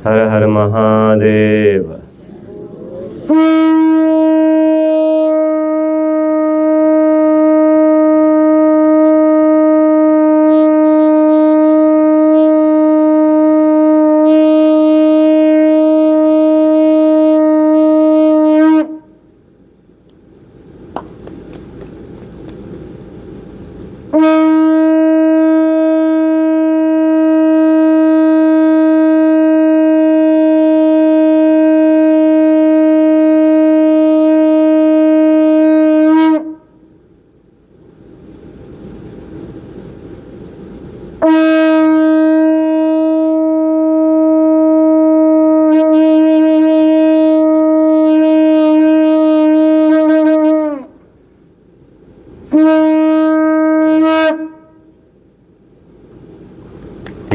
హర హర Mahadeva.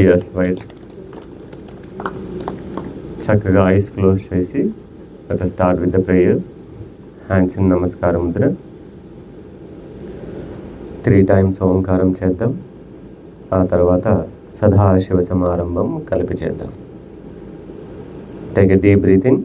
Yes, right. చక్కగా eyes close చేసి let us start with the prayer. Hands in నమస్కారం Mudra. 3 times ఓంకారం చేద్దాం. ఆ తర్వాత సదాశివ సమారంభం కలిపి చేద్దాం. Take a deep breath in.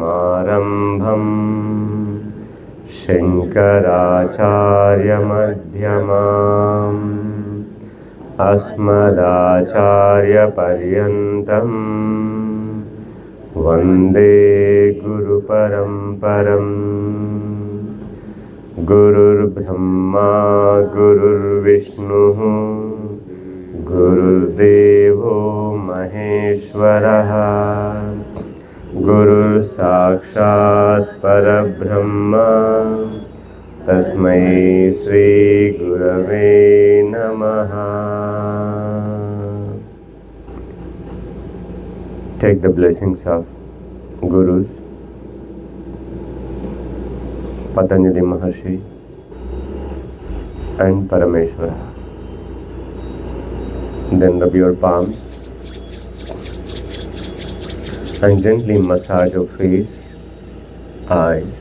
సదాశివసమారంభం శంకరాచార్యమధ్యమాం అస్మదాచార్యపర్యంతం వందే గురుపరంపరం. గురుర్బ్రహ్మా గురుర్విష్ణుః గురుర్దేవో మహేశ్వరః గురుర్ సాక్షాత్ పరబ్రహ్మ తస్మై శ్రీ గురవే నమః. Take the blessings of Gurus, Patanjali Maharshi and Parameshwara. Then rub your palms and gently massage your face, eyes,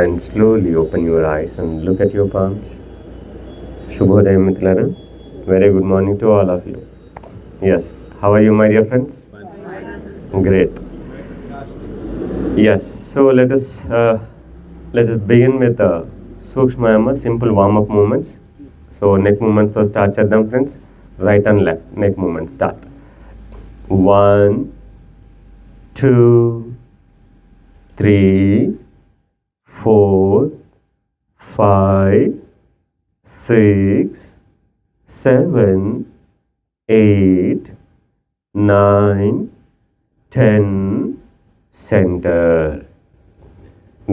and slowly open your eyes and look at your palms. Shubhodaya Mitlara. Very good morning to all of you. Yes, how are you, my dear friends? Great. Yes, so let us begin with Sukshma Yama, simple warm-up movements. So neck movements so start cheddam friends. Right and left neck movement start. 1, 2, 3, 4, 5, 6, 7, 8, 9, 10. Center.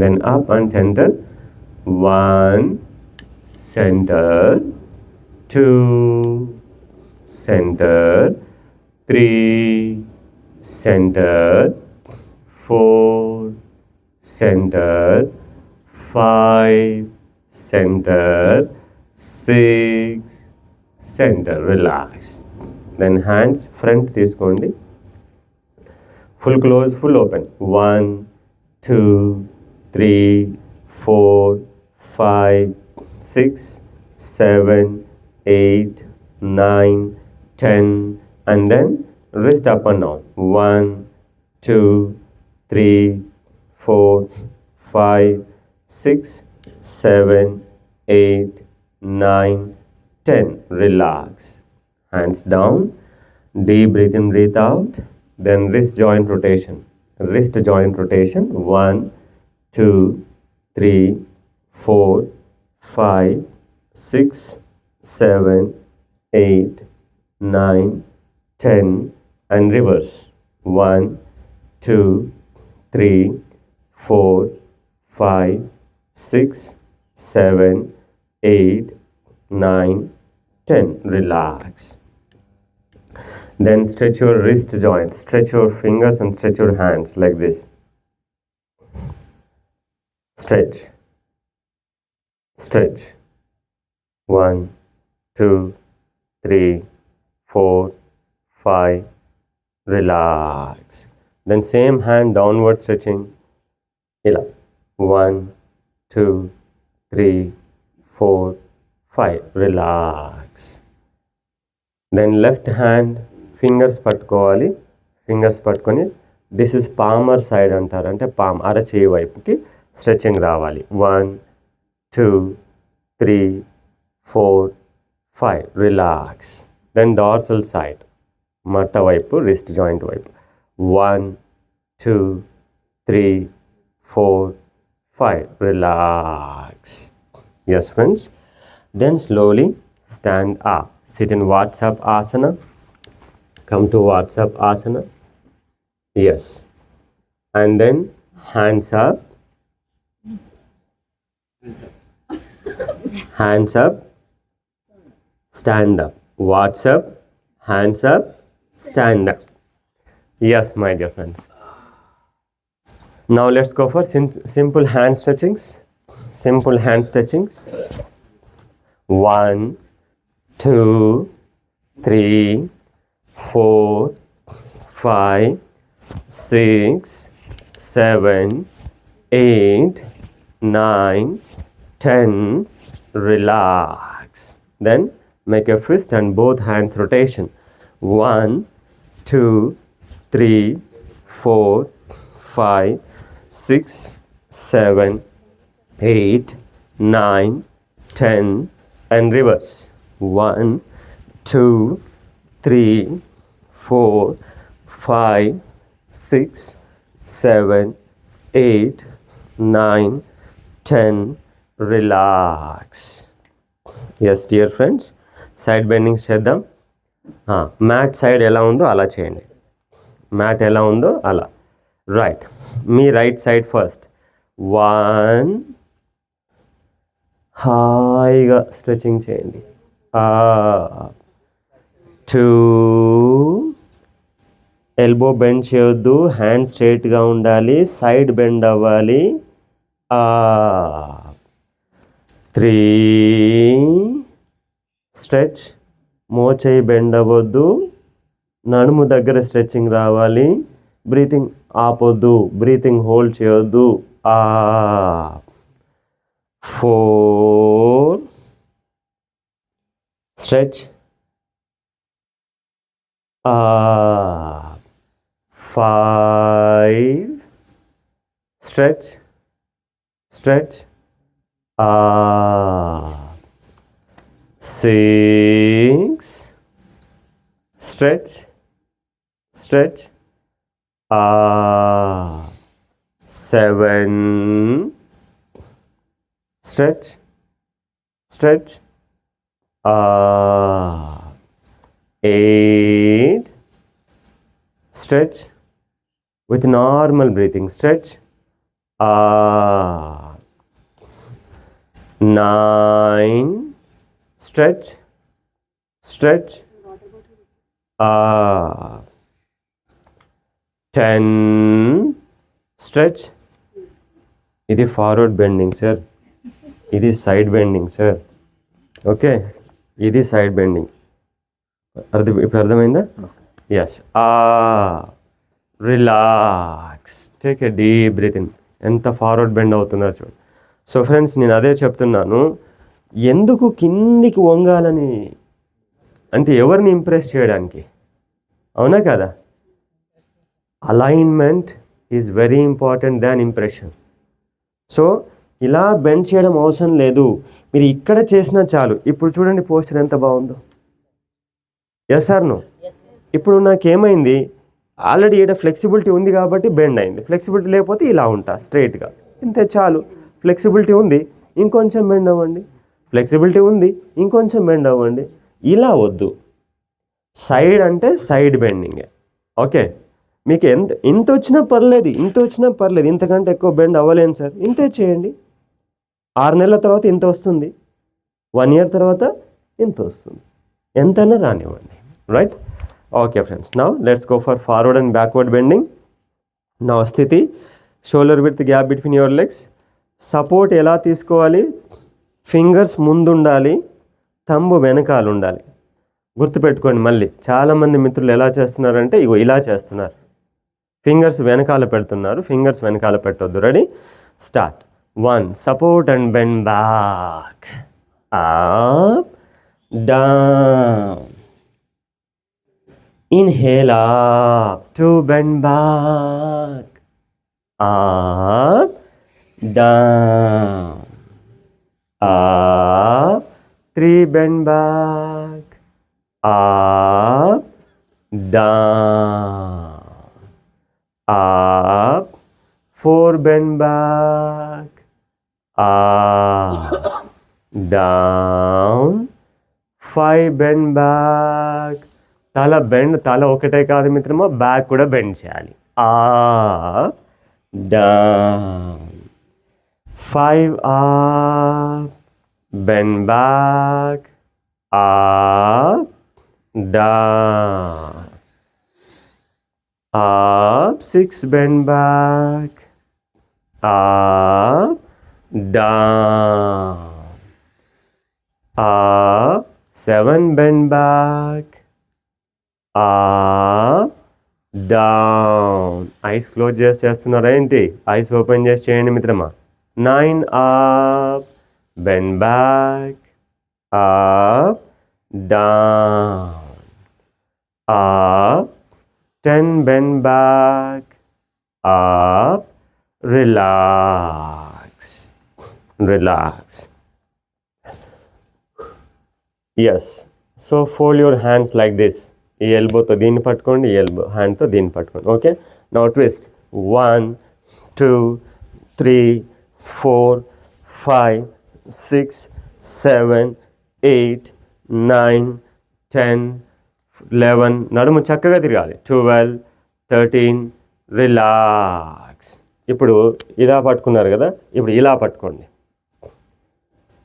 Then up and center. 1, center. 2, center. 3, center. 4, center. 5, center. 6, center. Relax. Then hands front తీసుకోండి. Full close, full open. 1, 2, 3, 4, 5, 6, 7, 8, 9, 10, and then wrist up and down. 1, 2, 3, 4, 5, 6, 7, 8, 9, 10. Relax. Hands down. Deep breathe in, breathe out. Then wrist joint rotation. Wrist joint rotation. 1, 2, 3, 4, 5, 6, 7, 8, 9, 10 and reverse. 1, 2, 3, 4, 5, 6, 7, 8, 9, 10. Relax. Then stretch your wrist joints, stretch your fingers and stretch your hands like this. Stretch. Stretch. 1, 2, 3, 4, 5. Relax. Then same hand downward stretching. 1, 2, 3, 4, 5. Relax. Then left hand fingers పట్టుకోవాలి. Fingers పట్టుకొని this is palmar side అంటారు. అంటే palm అరచేయి వైపుకి stretching రావాలి. 1, 2, 3, 4, 5. Relax. Then dorsal side మట్ట వైపు wrist joint వైపు 1, 2, 3, 4, 5. Relax. Yes friends. Then slowly stand up. Sit in Vatsap Asana. Come to Vatsap Asana. Yes. And then hands up. Hands up. Stand up. Vatsap. Hands up. Stand up. Yes, my dear friends. Now let's go for simple hand stretchings. Simple hand stretchings. 1, 2, 3, 4, 5, 6, 7, 8, 9, 10. Relax. Then make a fist and both hands rotation. 1, 2, 3, 4, 5, 6, 7, 8, 9, 10 and reverse. 1, 2, 3, 4, 5, 6, 7, 8, 9, 10. Relax. Yes, dear friends. Side bending చేద్దాం. Mat side ఎలా ఉందో అలా చేయండి. Mat ఎలా ఉందో అలా. Right. మీ right side first. 1, హాయిగా stretching చేయండి. 2, ఎల్బో బెండ్ చేయొద్దు, హ్యాండ్ స్ట్రైట్గా ఉండాలి, సైడ్ బెండ్ అవ్వాలి. 3, స్ట్రెచ్, మోచేయి బెండ్ అవ్వద్దు, నడుము దగ్గర స్ట్రెచ్చింగ్ రావాలి, బ్రీతింగ్ ఆపొద్దు, బ్రీతింగ్ హోల్డ్ చేయొద్దు. 4, stretch. 5, stretch, stretch. 6, stretch, stretch. 7, stretch, stretch. 8, stretch with normal breathing, stretch. 9, stretch, stretch. 10, stretch. ఇది ఫార్వర్డ్ బెండింగ్ సార్, ఇది సైడ్ బెండింగ్ సార్. ఓకే, ఇది సైడ్ బెండింగ్. ఇప్పుడు అర్థమైందా? Yes. Relax. Take a deep breath in. ఎంత forward bend అవుతున్నారు చూడండి. So friends, నేను అదే చెప్తున్నాను, ఎందుకు కిందికి వంగాలని అంటే ఎవరిని ఇంప్రెస్ చేయడానికి, అవునా కదా? Alignment is very important than impression. So ఇలా బెండ్ చేయడం అవసరం లేదు, మీరు ఇక్కడ చేసినా చాలు. ఇప్పుడు చూడండి పోస్చర్ ఎంత బాగుందో. Yes or no? ఇప్పుడు నాకేమైంది, ఆల్రెడీ ఇక్కడ ఫ్లెక్సిబిలిటీ ఉంది కాబట్టి బెండ్ అయింది. ఫ్లెక్సిబిలిటీ లేకపోతే ఇలా ఉంటా స్ట్రైట్గా, ఇంతే చాలు. ఫ్లెక్సిబిలిటీ ఉంది, ఇంకొంచెం బెండ్ అవ్వండి. ఫ్లెక్సిబిలిటీ ఉంది, ఇంకొంచెం బెండ్ అవ్వండి. ఇలా వద్దు. సైడ్ అంటే సైడ్ బెండింగే. ఓకే, మీకు ఇంత వచ్చినా పర్లేదు, ఇంతకంటే ఎక్కువ బెండ్ అవ్వలేను సార్, ఇంతే చేయండి. 6 నెలల తర్వాత ఇంత వస్తుంది, 1 year తర్వాత ఇంత వస్తుంది, ఎంతైనా రానివ్వండి. Right? Okay friends, now let's go for forward and backward bending. నా స్థితి, shoulder with gap between your legs. Support ఎలా తీసుకోవాలి? ఫింగర్స్ ముందు ఉండాలి, థంబ్ వెనకాల ఉండాలి. గుర్తుపెట్టుకోండి. మళ్ళీ చాలామంది మిత్రులు ఎలా చేస్తున్నారంటే ఇగో ఇలా చేస్తున్నారు, ఫింగర్స్ వెనకాల పెడుతున్నారు. ఫింగర్స్ వెనకాల పెట్టొద్దు. Ready? Start. 1, support and bend back, up, down. Inhale up, 2, bend back, up, down, up, 3, bend back, up, down, up, 4, bend back, up, down, 5, bend back. తల ఒకటే కాదు మిత్రమా, బ్యాక్ కూడా బెండ్ చేయాలి. Up, down, 5 up, bend back, up, down, up, 6, bend back, up, down, up, 7, bend back, up, down. Eyes close చేస్తున్నారా ఏంటి? Eyes open చేసి చేయండి మిత్రమా. 9 up, bend back, up, down, up, 10, bend back, up, relax. Yes, so fold your hands like this. ఈ ఎల్బోతో దీన్ని పట్టుకోండి, ఈ elbow హ్యాండ్తో దీన్ని పట్టుకోండి. Okay, now twist. 1, 2, 3, 4, 5, 6, 7, 8, 9, 10, 11. నడుము చక్కగా తిరగాలి. 12, 13. రిలాక్స్. ఇప్పుడు ఇలా పట్టుకున్నారు కదా, ఇప్పుడు ఇలా పట్టుకోండి.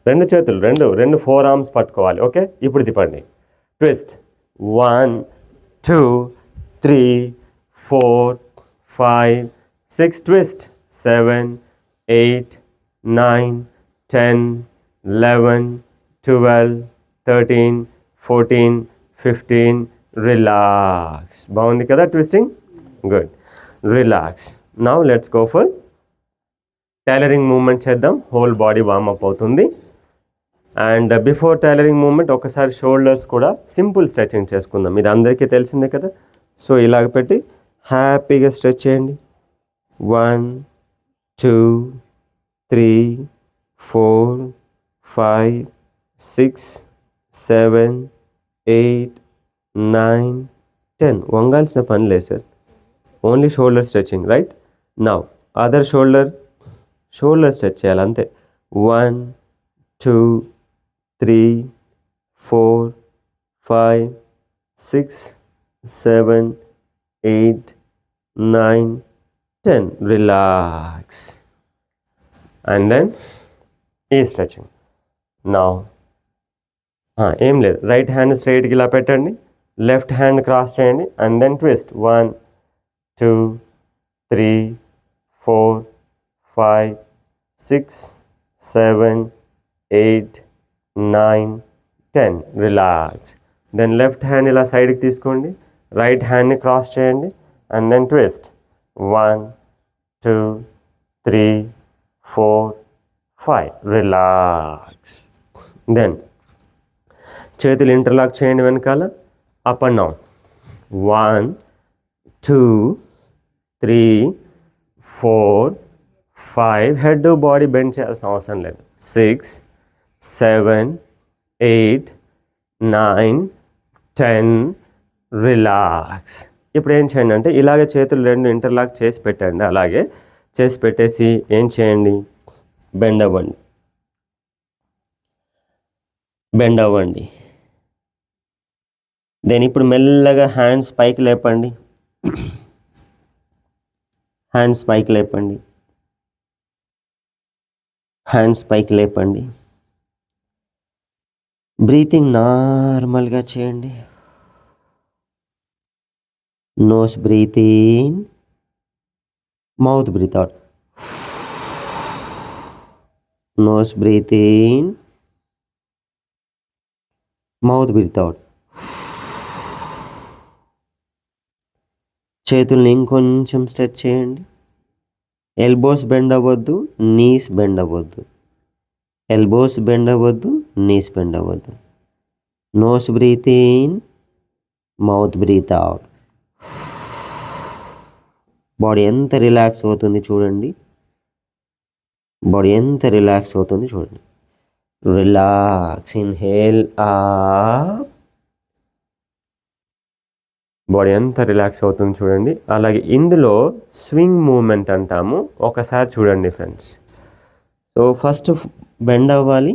2 చేతులు, రెండు 4 arms పట్టుకోవాలి. ఓకే, ఇప్పుడు తిప్పండి. ట్విస్ట్. 1, 2, 3, 4, 5, 6. Twist. 7, 8, 9, 10, 11, 12, 13, 14, 15. రిలాక్స్. బాగుంది కదా twisting? Good. Relax. Now let's go for tailoring movement చేద్దాం. హోల్ బాడీ వార్మప్ అవుతుంది. అండ్ బిఫోర్ టైలరింగ్ మూమెంట్ ఒకసారి షోల్డర్స్ కూడా సింపుల్ స్ట్రెచింగ్ చేసుకుందాం. ఇది అందరికీ తెలిసిందే కదా. సో ఇలాగ పెట్టి హ్యాపీగా స్ట్రెచ్ చేయండి. 1, 2, 3, 4, 5, 6, 7, 8, 9, 10. వంగాల్సిన పని లేదు sir, only shoulder stretching. Right? Now other shoulder stretch చేయాలి అంతే. 1, 2, 3, 4, 5, 6, 7, 8, 9, 10. రిలాక్స్. అండ్ దెన్ ఈ స్ట్రెచింగ్. నౌ ఏం లేదు, రైట్ హ్యాండ్ స్ట్రైట్కి ఇలా పెట్టండి, లెఫ్ట్ హ్యాండ్ క్రాస్ చేయండి, and then twist. 1, 2, 3, 4, 5, 6, 7, 8, 9, 10. Relax. Then left hand ఇలా సైడ్కి తీసుకోండి, రైట్ హ్యాండ్ని క్రాస్ చేయండి, and then twist. 1, 2, 3, 4, 5. Relax. Then చేతులు ఇంటర్లాక్ చేయండి వెనకాల, up and down. 1, 2, 3, 4, 5. Head body bend చేయాల్సిన అవసరం లేదు. 6, 7, 8, 9, 10. రిలాక్స్. ఇప్పుడు ఏం చేయండి అంటే ఇలాగే చేతులు 2 ఇంటర్లాక్ చేసి పెట్టండి. అలాగే చేసి పెట్టేసి ఏం చేయండి, బెండ్ అవ్వండి, బెండ్ అవ్వండి. దెన్ ఇప్పుడు మెల్లగా హ్యాండ్స్ పైకి లేపండి, హ్యాండ్స్ పైకి లేపండి, హ్యాండ్స్ పైకి లేపండి. బ్రీతింగ్ నార్మల్గా చేయండి. Nose breath in, mouth breath out. Nose breath in, mouth breath out. చేతుల్ని ఇంకొంచెం స్ట్రెచ్ చేయండి. ఎల్బోస్ బెండ్ అవ్వద్దు, నీస్ బెండ్ అవ్వద్దు. ఎల్బోస్ బెండ్ అవ్వద్దు, నీస్ బెండ్ అవ్వద్దు. Nose breath in, mouth breath out. Body ఎంత రిలాక్స్ అవుతుంది చూడండి, బాడీ ఎంత రిలాక్స్ అవుతుంది చూడండి. Relax, inhale up. బాడీ ఎంత రిలాక్స్ అవుతుంది చూడండి. అలాగే ఇందులో స్వింగ్ మూమెంట్ అంటాము, ఒకసారి చూడండి ఫ్రెండ్స్. సో ఫస్ట్ బెండ్ అవ్వాలి,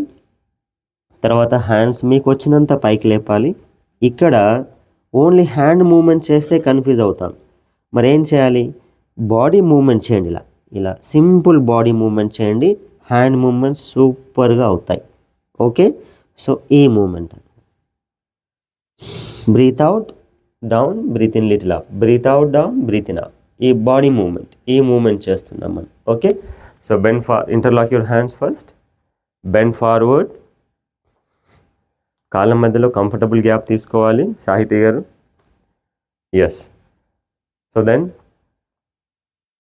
తర్వాత హ్యాండ్స్ మీకు వచ్చినంత పైకి లేపాలి. ఇక్కడ ఓన్లీ హ్యాండ్ మూమెంట్ చేస్తే కన్ఫ్యూజ్ అవుతాం. మరి ఏం చేయాలి? బాడీ మూమెంట్ చేయండి, ఇలా ఇలా సింపుల్ బాడీ మూమెంట్ చేయండి. హ్యాండ్ మూమెంట్స్ సూపర్గా అవుతాయి. ఓకే, సో ఈ movement. Breath out, down, breath in little up, breath out, down, breath in up. ఈ బాడీ మూమెంట్, ఈ మూమెంట్ చేస్తున్నాం మనం. Okay, so bend interlock your hands first, bend forward. కాళ్ళ మధ్యలో కంఫర్టబుల్ గ్యాప్ తీసుకోవాలి సాహితీ గారు. Yes. So then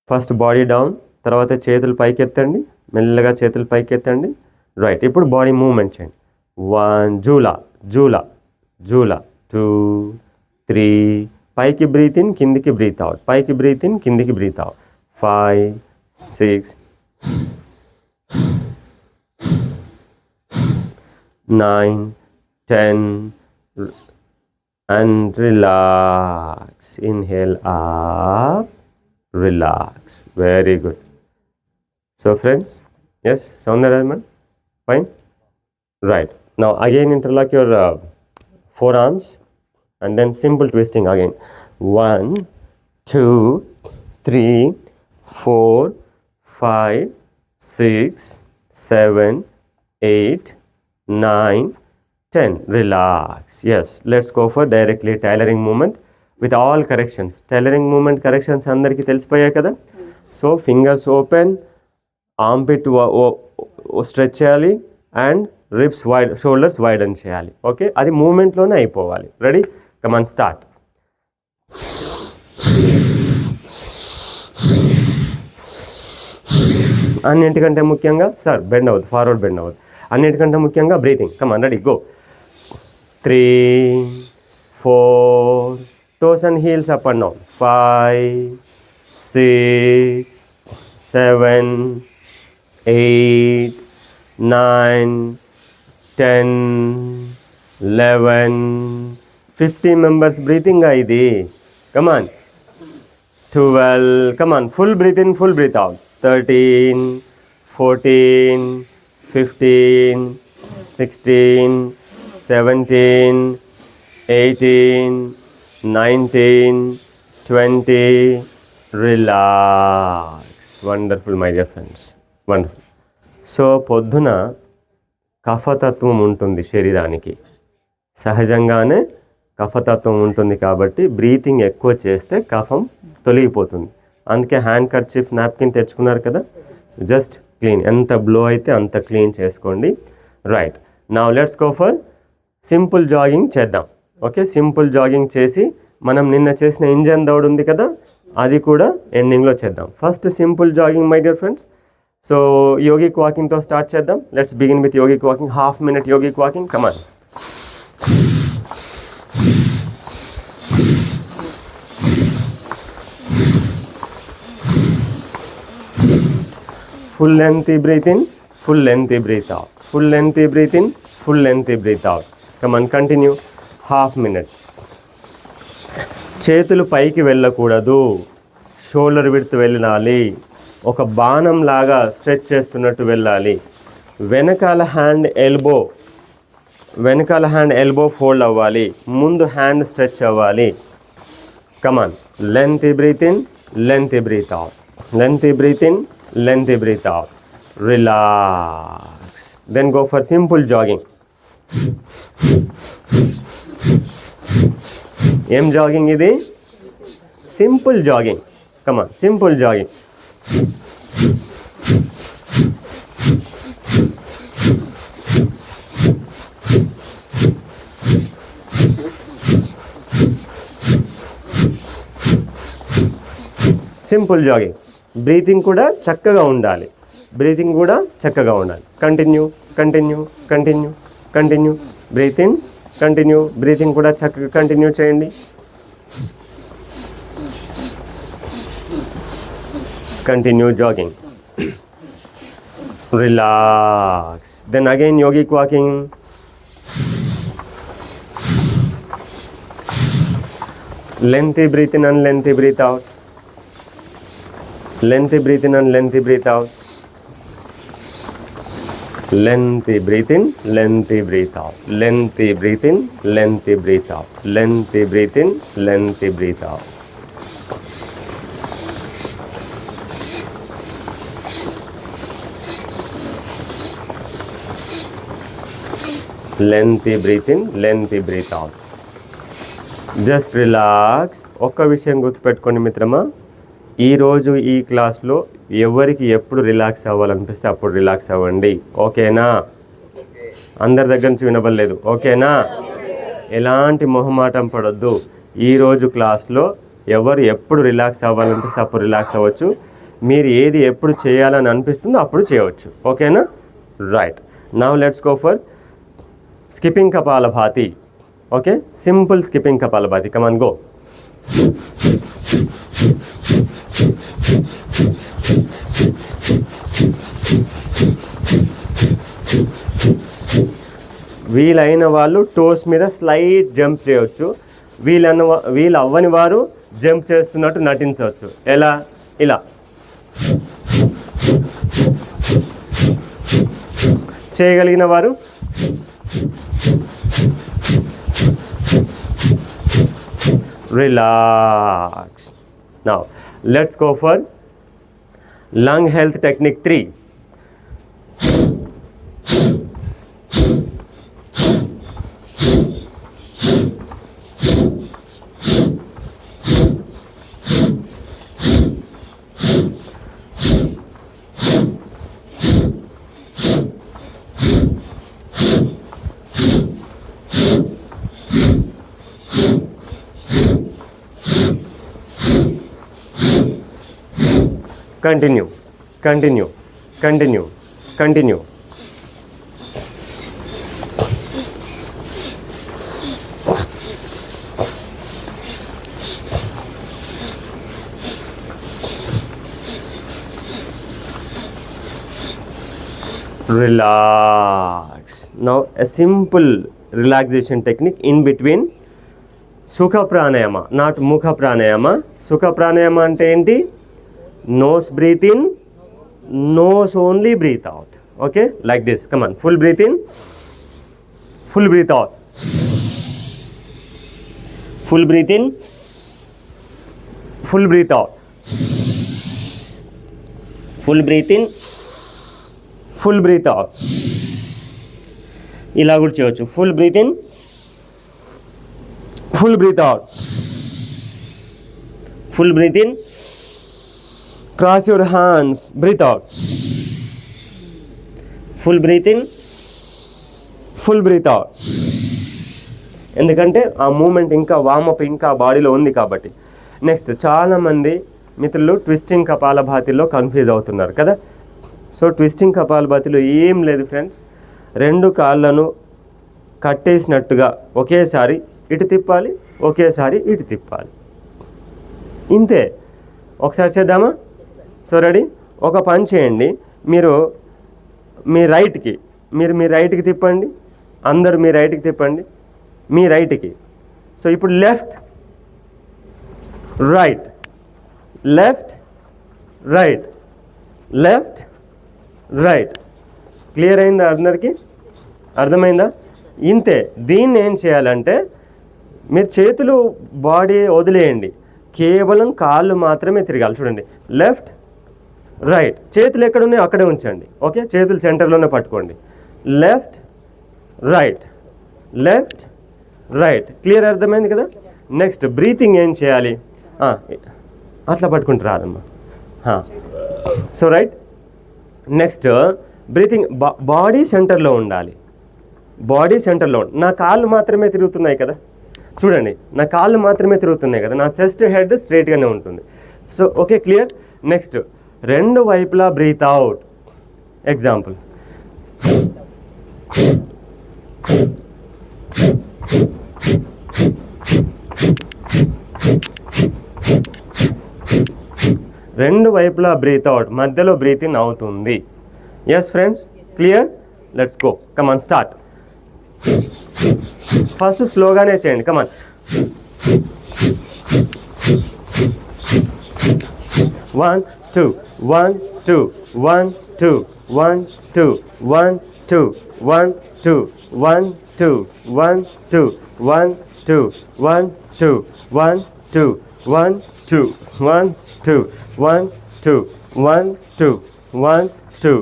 first body down, తర్వాత చేతులు పైకి ఎత్తండి, మెల్లగా చేతులు పైకి ఎత్తండి. రైట్, ఇప్పుడు బాడీ మూమెంట్ చేయండి. 1 జూలా జూలా జూలా, 2 3 పైకి బ్రీత్ ఇన్, కిందికి బ్రీత్ అవుట్, పైకి బ్రీత్ ఇన్, కిందికి breath out. 5 6 9 10 and relax. Inhale up, relax. Very good. So friends, yes, Soundararaman, fine. Right, now again interlock your forearms and then simple twisting again. 1 2 3 4 5 6 7 8 9 10. Relax. Yes, let's go for directly tailoring movement with all corrections. Tailoring movement corrections అందరికీ తెలిసిపోయాయి కదా. So fingers open, ఆర్ంపిట్ stretch చేయాలి and ribs wide, shoulders వైడన్ చేయాలి. Okay, అది మూమెంట్లోనే అయిపోవాలి. Ready, come on, start. అన్నింటికంటే ముఖ్యంగా sir bend అవ్వదు, forward bend అవ్వదు. అన్నిటికంటే ముఖ్యంగా breathing. Come on, ready, go. 3 4 toes and heels up and down. 5 6 7 8 9 10 11 15 members breathing ఇది. Come on. 12, come on, full breathe in, full breathe out. 13 14 15 16 17 18 19 20. Relax. Wonderful, my dear friends. Wonderful. So పొద్దున కఫతత్వం ఉంటుంది శరీరానికి, సహజంగానే కఫతత్వం ఉంటుంది కాబట్టి బ్రీతింగ్ ఎక్కువ చేస్తే కఫం తొలగిపోతుంది. అందుకే హ్యాండ్ కర్చీఫ్, నాప్కిన్ తెచ్చుకున్నారు కదా, జస్ట్ క్లీన్, ఎంత బ్లో అయితే అంత క్లీన్ చేసుకోండి. Right, now let's go for simple jogging చేద్దాం. ఓకే, సింపుల్ జాగింగ్ చేసి మనం నిన్న చేసిన ఇంజన్ దౌడ్ ఉంది కదా, అది కూడా ఎండింగ్లో చేద్దాం. First simple jogging, my dear friends. So yogic వాకింగ్తో స్టార్ట్ చేద్దాం. Let's begin with yogic walking. Half minute yogic walking. Come on. Full lengthy breathe in, full lengthy breathe out. Full lengthy breathe in, full lengthy breathe out. Come on, continue. Half minute. చేతులు పైకి వెళ్ళకూడదు, shoulder width వెళ్ళాలి. ఒక బాణం లాగా stretch చేస్తున్నట్టు వెళ్ళాలి. వెనకాల హ్యాండ్ ఎల్బో ఫోల్డ్ అవ్వాలి. ముందు హ్యాండ్ స్ట్రెచ్ అవ్వాలి. Come on, lengthy breath in, lengthy breath out, lengthy breath in, lengthy breath out. Relax. Then go for simple jogging. ఏం జాగింగ్ ఇది? Simple jogging. Come on, simple jogging. Simple jogging. Breathing కూడా చక్కగా ఉండాలి. Continue, continue, continue, continue. Breath in, continue. Breathing కూడా చక్కగా continue చేయండి. Continue jogging. Relax. Then again yogic walking. Lengthy breath in and lengthy breath out. Lengthy breath in and lengthy breath out. Lengthy breath in, lengthy breath out. Lengthy breath in, lengthy breath out. Lengthy breath in, lengthy breath out. Lengthy breath in, lengthy breath out. Just relax. ఒక్క విషయం గుర్తుపెట్టుకోండి మిత్రమా, ఈరోజు ఈ క్లాస్లో ఎవరికి ఎప్పుడు relax అవ్వాలనిపిస్తే అప్పుడు రిలాక్స్ అవ్వండి. ఓకేనా? అందరి దగ్గర నుంచి వినబడలేదు. ఓకేనా? ఎలాంటి మొహమాటం పడొద్దు. ఈరోజు క్లాస్లో ఎవరు ఎప్పుడు రిలాక్స్ అవ్వాలనిపిస్తే అప్పుడు రిలాక్స్ అవ్వచ్చు. మీరు ఏది ఎప్పుడు చేయాలని అనిపిస్తుందో అప్పుడు చేయవచ్చు. ఓకేనా? Right. Now let's go for skipping kapalbhati. Okay, simple skipping Kapalabhati. Come on, go. వీలైన వాళ్ళు టోస్ మీద స్లైట్ జంప్ చేయవచ్చు. వీలు అవ్వని వారు జంప్ చేస్తున్నట్టు నటించవచ్చు. ఎలా? ఇలా. చేయగలిగిన వారు relax. Now let's go for lung health technique 3. Continue, continue, continue, continue. Relax. Now a simple relaxation technique in between Sukha Pranayama, not Mukha Pranayama. Sukha Pranayama ante enti? Nose breathe in, nose only breathe out. Okay, like this. Come on, full breathe in, full breathe out. Full breathe in, full breathe out. Full breathe in, full breathe out. ఇలా కూడా చేయవచ్చు. Full breathe in, full breathe out. Full breathe in, cross your hands, breathe out. Full breathe in, full breathe out. ఎందుకంటే ఆ moment ఇంకా warm up ఇంకా బాడీలో ఉంది కాబట్టి. నెక్స్ట్, చాలామంది మిత్రులు ట్విస్టింగ్ కపాలభాతిలో కన్ఫ్యూజ్ అవుతున్నారు కదా. సో ట్విస్టింగ్ కపాలభాతిలో ఏం లేదు ఫ్రెండ్స్, రెండు కాళ్ళను కట్టేసినట్టుగా ఒకేసారి ఇటు తిప్పాలి, ఒకేసారి ఇటు తిప్పాలి, ఇంతే. ఒకసారి చేద్దామా? So ready? ఒక పని చేయండి. మీరు మీ రైట్కి తిప్పండి. అందరూ మీ రైట్కి తిప్పండి, మీ రైట్కి. సో ఇప్పుడు left right, left right, left right. Clear అయిందా అందరికీ? అర్థమైందా? ఇంతే. దీన్ని ఏం చేయాలంటే మీరు చేతులు బాడీ వదిలేయండి, కేవలం కాళ్ళు మాత్రమే తిరగాలి. చూడండి, లెఫ్ట్ రైట్. చేతులు ఎక్కడ ఉన్నాయో అక్కడే ఉంచండి. ఓకే, చేతులు సెంటర్లోనే పట్టుకోండి. Left right, left right. Clear అర్థమైంది కదా? నెక్స్ట్ బ్రీతింగ్ ఏం చేయాలి? అట్లా పట్టుకుంటూ రాదమ్మా. So right, next breathing body సెంటర్లో ఉండాలి. బాడీ సెంటర్లో నా కాళ్ళు మాత్రమే తిరుగుతున్నాయి కదా, చూడండి, నా కాళ్ళు మాత్రమే తిరుగుతున్నాయి కదా, నా చెస్ట్ హెడ్ స్ట్రైట్గానే ఉంటుంది. So okay, clear. నెక్స్ట్ రెండు వైపులా బ్రీత్ అవుట్. ఎగ్జాంపుల్, రెండు వైపులా బ్రీత్ అవుట్, మధ్యలో బ్రీత్ ఇన్ అవుతుంది. Yes friends, clear? Let's go. Come on, start. First స్లోగానే చేయండి. Come on. 1 2 1 2 1 2 1 2 1 2 1 2 1 2 1 2 1 2 1 2 1 2 1 2 1 2 1 2 1 2 1 2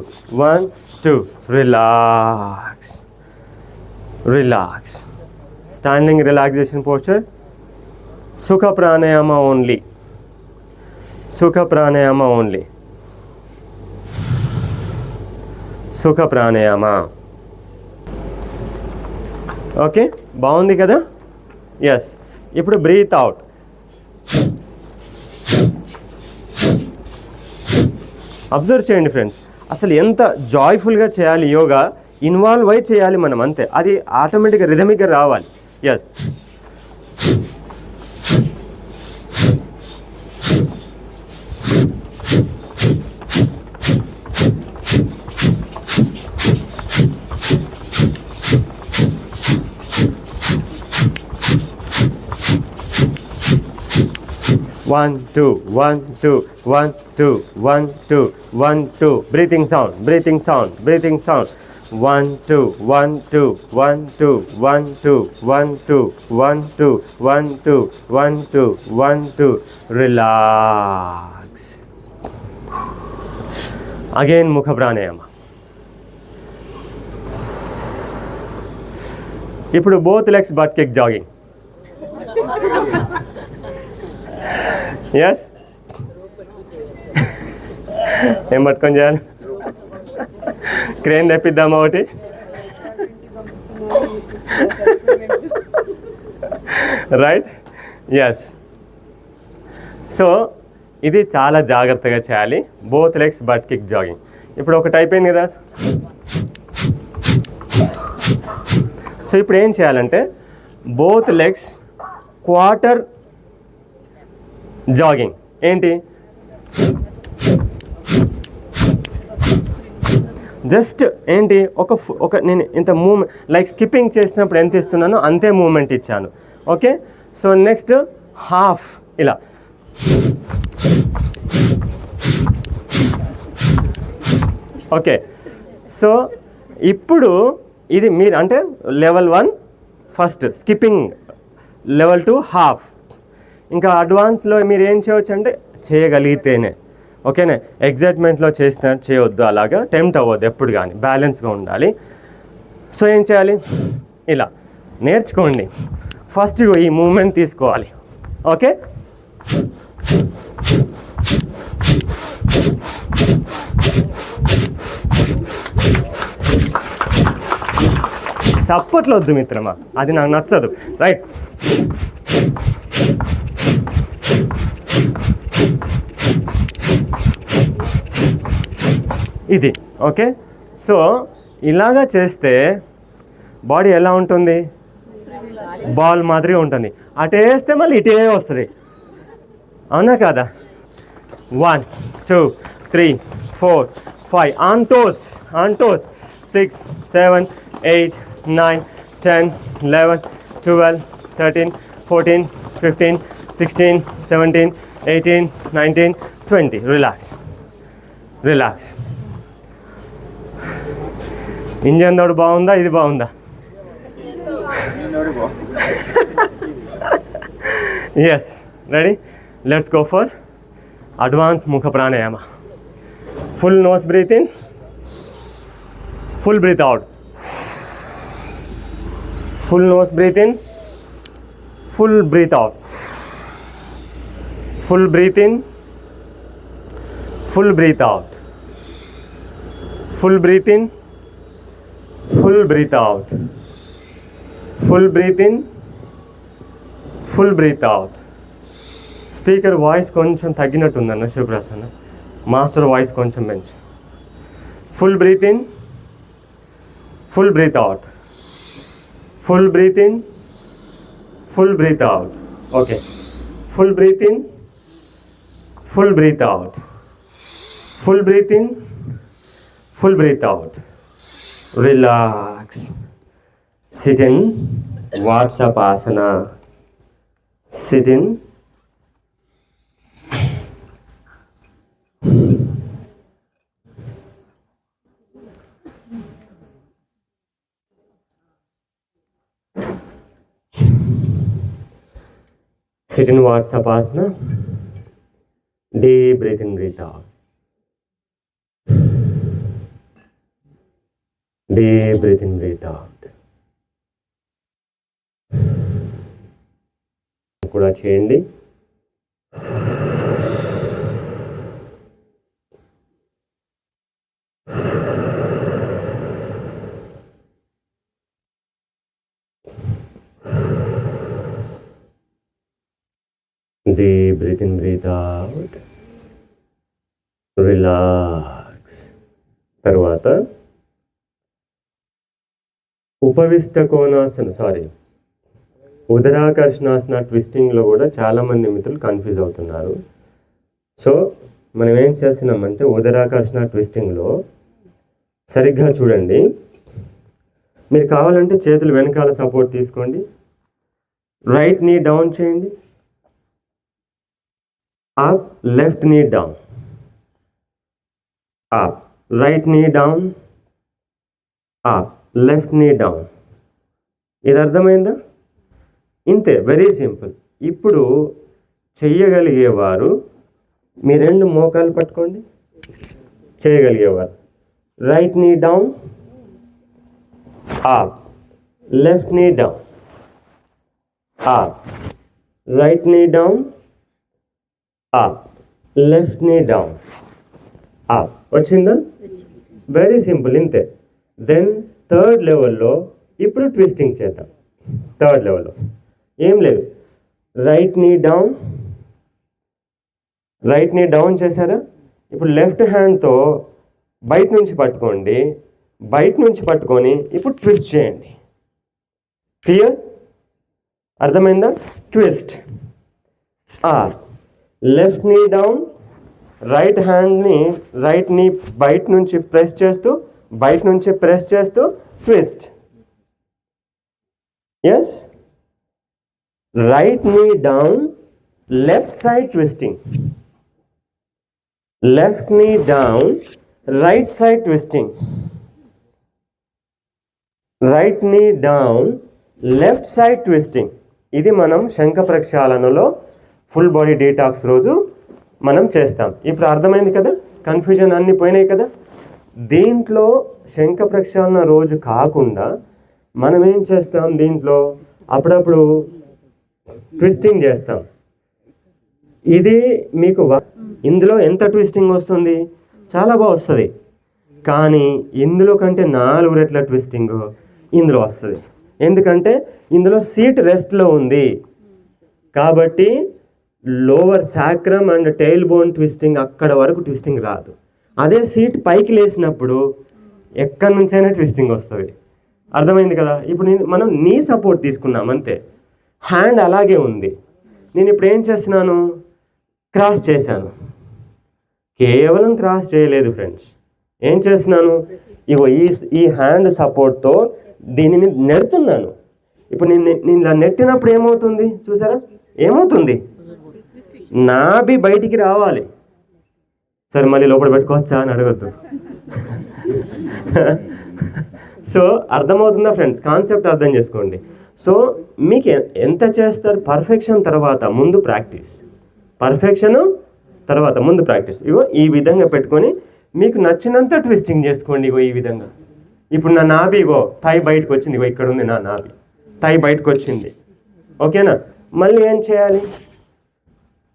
1 2. Relax. Relax. Standing relaxation posture. Sukha pranayama only. Sukha pranayama only. Sukha pranayama. Okay, బాగుంది కదా? ఎస్. ఇప్పుడు breath out. Observe చేయండి friends, అసలు ఎంత జాయ్ఫుల్గా చేయాలి యోగా, ఇన్వాల్వ్ అయి చేయాలి మనం, అంతే. అది ఆటోమేటిక్గా రిథమిక్గా రావాలి. Yes. One two 1 2 1 2 1 2 1 2. Breathing sound, breathing sound, breathing sound. 1 2 1 2 1 2 1 2 1 2 1 2 1 2 1 2 1 2. Relax. Again Mukha Pranayama. ఇప్పుడు both legs butt kick jogging. Yes. ఏం పట్టుకొని చేయాలి? క్రేన్ తెప్పిద్దామా ఒకటి? రైట్. ఎస్. సో ఇది చాలా జాగ్రత్తగా చేయాలి. Both legs butt kick jogging. ఇప్పుడు ఒకటి అయిపోయింది కదా. సో ఇప్పుడు ఏం చేయాలంటే బోత్ లెగ్స్ క్వార్టర్ జాగింగ్. ఏంటి? జస్ట్ ఏంటి, ఒక నేను ఇంత మూమెంట్ లైక్ స్కిప్పింగ్ చేసినప్పుడు ఎంత ఇస్తున్నానో అంతే మూమెంట్ ఇచ్చాను. ఓకే. సో నెక్స్ట్ హాఫ్ ఇలా. ఓకే. సో ఇప్పుడు ఇది మీరు అంటే level 1 first skipping, level 2 half. ఇంకా అడ్వాన్స్లో మీరు ఏం చేయవచ్చు అంటే చేయగలిగితేనే. ఓకేనా? ఎగ్జైట్మెంట్లో చేసినట్టు చేయొద్దు, అలాగా టెంప్ట్ అవ్వద్దు ఎప్పుడు కానీ, బ్యాలెన్స్గా ఉండాలి. సో ఏం చేయాలి? ఇలా నేర్చుకోండి. ఫస్ట్ ఈ మూమెంట్ తీసుకోవాలి. ఓకే. చప్పట్లు వద్దు మిత్రమా, అది నాకు నచ్చదు. రైట్. ఇది ఓకే. సో ఇలాగా చేస్తే బాడీ ఎలా ఉంటుంది? బాల్ మాదిరిగా ఉంటుంది. అటే వేస్తే మళ్ళీ ఇటే వస్తుంది, అవునా కదా? 1 2 3 4 5 on toes, on toes. 6 7 8 9 10 11 12 13 14 15 16 17 18 19 20. Relax. Relax. ఇంజన్ తోడు బాగుందా, ఇది బాగుందా? Yes, ready. Let's go for advance Mukha Pranayama. Full nose breath in, full breath out. Full nose breathe in, full breathe out. Full breathe in, full breathe out. Full breathe in, full breathe out. Full breathe in, full breathe out. Speaker voice కొంచెం తగ్గినట్టుందన్న Shivaprasanna. Master voice కొంచెం పెంచు. Full breath in, full breath out. Full breathe in, full breathe out. Okay. Full breathe in, full breathe out. Full breathe in, full breathe out. Relax. Sit in Vatsapasana. Sit in. Sit in Vatsapasana. Deep breath in, breathe out. Deep breath in, breathe out. కూడా చేయండి. Deep breath in, breathe out. Relax. తర్వాత ఉపవిష్ట కోణాసన, ఉదరాకర్షణాసన ట్విస్టింగ్లో కూడా చాలామంది మిత్రులు confuse అవుతున్నారు. So మనం ఏం చేస్తున్నామంటే ఉదరాకర్షణ ట్విస్టింగ్లో సరిగ్గా చూడండి. మీరు కావాలంటే చేతులు వెనకాల సపోర్ట్ తీసుకోండి. రైట్ నీ డౌన్ చేయండి. Up, left knee down. Up, right knee down. Up, left knee down. ఇది అర్థమైందా? ఇంతే, వెరీ సింపుల్. ఇప్పుడు చెయ్యగలిగేవారు మీ రెండు మోకాలు పట్టుకోండి. చేయగలిగేవారు right knee down, up, left knee down, up, right knee down, up, left knee down, up. వచ్చిందా? వెరీ సింపుల్, ఇంతే. దెన్ థర్డ్ లెవెల్లో ఇప్పుడు ట్విస్టింగ్ చేద్దాం. థర్డ్ లెవెల్లో ఏం లేదు, right knee down, right knee down చేశారా? ఇప్పుడు లెఫ్ట్ హ్యాండ్తో బయట నుంచి పట్టుకోండి. బయట నుంచి పట్టుకొని ఇప్పుడు ట్విస్ట్ చేయండి. క్లియర్? అర్థమైందా? Twist. Left knee down, right హ్యాండ్ని రైట్ నీ బయట నుంచి ప్రెస్ చేస్తూ, బయట నుంచి ప్రెస్ చేస్తూ twist. Yes, right knee down, left side twisting. Left knee down, right side twisting. Right knee down, left side twisting. ఇది మనం శంఖ ప్రక్షాళనలో ఫుల్ బాడీ డీటాక్స్ రోజు మనం చేస్తాం. ఇప్పుడు అర్థమైంది కదా? కన్ఫ్యూజన్ అన్నీ పోయినాయి కదా? దీంట్లో శంఖ ప్రక్షాళన రోజు కాకుండా మనం ఏం చేస్తాం, దీంట్లో అప్పుడప్పుడు ట్విస్టింగ్ చేస్తాం. ఇది మీకు ఇందులో ఎంత ట్విస్టింగ్ వస్తుంది? చాలా బాగా వస్తుంది. కానీ ఇందులో కంటే 4 రెట్ల ట్విస్టింగ్ ఇందులో వస్తుంది. ఎందుకంటే ఇందులో సీట్ రెస్ట్లో ఉంది కాబట్టి lower sacrum and tail bone twisting అక్కడ వరకు ట్విస్టింగ్ రాదు. అదే సీట్ పైకి లేసినప్పుడు ఎక్కడి నుంచైనా ట్విస్టింగ్ వస్తుంది. అర్థమైంది కదా? ఇప్పుడు మనం నీ సపోర్ట్ తీసుకున్నాం అంతే. హ్యాండ్ అలాగే ఉంది. నేను ఇప్పుడు ఏం చేస్తున్నాను, క్రాస్ చేశాను. కేవలం క్రాస్ చేయలేదు ఫ్రెండ్స్, ఏం చేస్తున్నాను, ఇగో ఈ హ్యాండ్ సపోర్ట్తో దీనిని నెడుతున్నాను. ఇప్పుడు నేను ఇలా నెట్టినప్పుడు ఏమవుతుంది చూసారా? ఏమవుతుంది? నాభి బయటికి రావాలి. సరే మళ్ళీ లోపల పెట్టుకోవచ్చా అని అడగద్దు. సో అర్థమవుతుందా ఫ్రెండ్స్? కాన్సెప్ట్ అర్థం చేసుకోండి. సో మీకు ఎంత చేస్తారు? పర్ఫెక్షన్ తర్వాత ముందు ప్రాక్టీస్, పర్ఫెక్షన్ తర్వాత ముందు ప్రాక్టీస్. ఇగో ఈ విధంగా పెట్టుకొని మీకు నచ్చినంత ట్విస్టింగ్ చేసుకోండి. ఇగో ఈ విధంగా. ఇప్పుడు నా నాభి ఇగో థై బయటకు వచ్చింది. ఇగో ఇక్కడ ఉంది నా నాభి, థై బయటకు వచ్చింది. ఓకేనా? మళ్ళీ ఏం చేయాలి?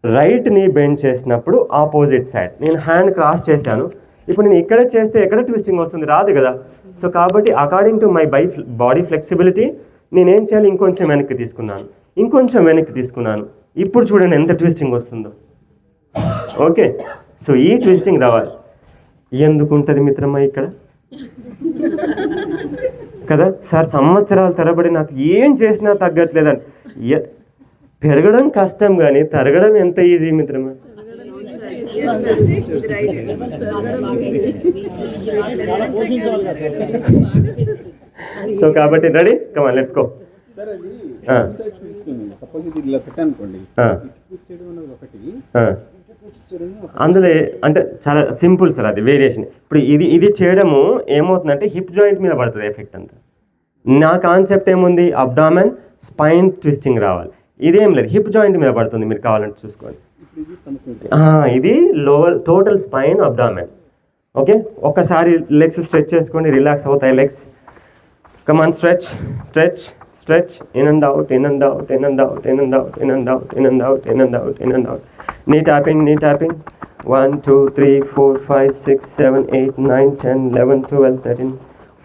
రైట్ని బెండ్ చేసినప్పుడు ఆపోజిట్ సైడ్ నేను హ్యాండ్ క్రాస్ చేశాను. ఇప్పుడు నేను ఇక్కడ చేస్తే ఎక్కడ ట్విస్టింగ్ వస్తుంది? రాదు కదా. సో కాబట్టి according to my body flexibility నేనేం చేయాలి? ఇంకొంచెం వెనక్కి తీసుకున్నాను, ఇంకొంచెం వెనక్కి తీసుకున్నాను. ఇప్పుడు చూడండి ఎంత ట్విస్టింగ్ వస్తుందో. ఓకే, సో ఈ ట్విస్టింగ్ రావాలి. ఎందుకు ఉంటుంది మిత్రమా ఇక్కడ కదా? సార్ సంవత్సరాల తరబడి నాకు ఏం చేసినా తగ్గట్లేదని. పెరగడం కష్టం కానీ తరగడం ఎంత ఈజీ మిత్రమా. సో కాబట్టి రెడీ, కమాన్ లెట్స్ గో. అందులో అంటే చాలా సింపుల్ సార్, అది వేరియేషన్. ఇప్పుడు ఇది చేయడము ఏమవుతుందంటే హిప్ జాయింట్ మీద పడుతుంది ఎఫెక్ట్ అంతా. నా కాన్సెప్ట్ ఏముంది? అబ్డామెన్ స్పైన్ ట్విస్టింగ్ రావాలి. ఇదేం లేదు, హిప్ జాయింట్ మీద పడుతుంది. మీరు కావాలంటే చూసుకోండి. ఇది lower total spine abdomen. Okay, ఒక్కసారి లెగ్స్ స్ట్రెచ్ చేసుకోండి, రిలాక్స్ అవుతాయి legs. Come on stretch stretch stretch in and out, in and out, in and out, in and out, in and out, in and out, in and out, in and out. Knee tapping, knee tapping. 1 2 3 4 5 6 7 8 9 10 11 12 13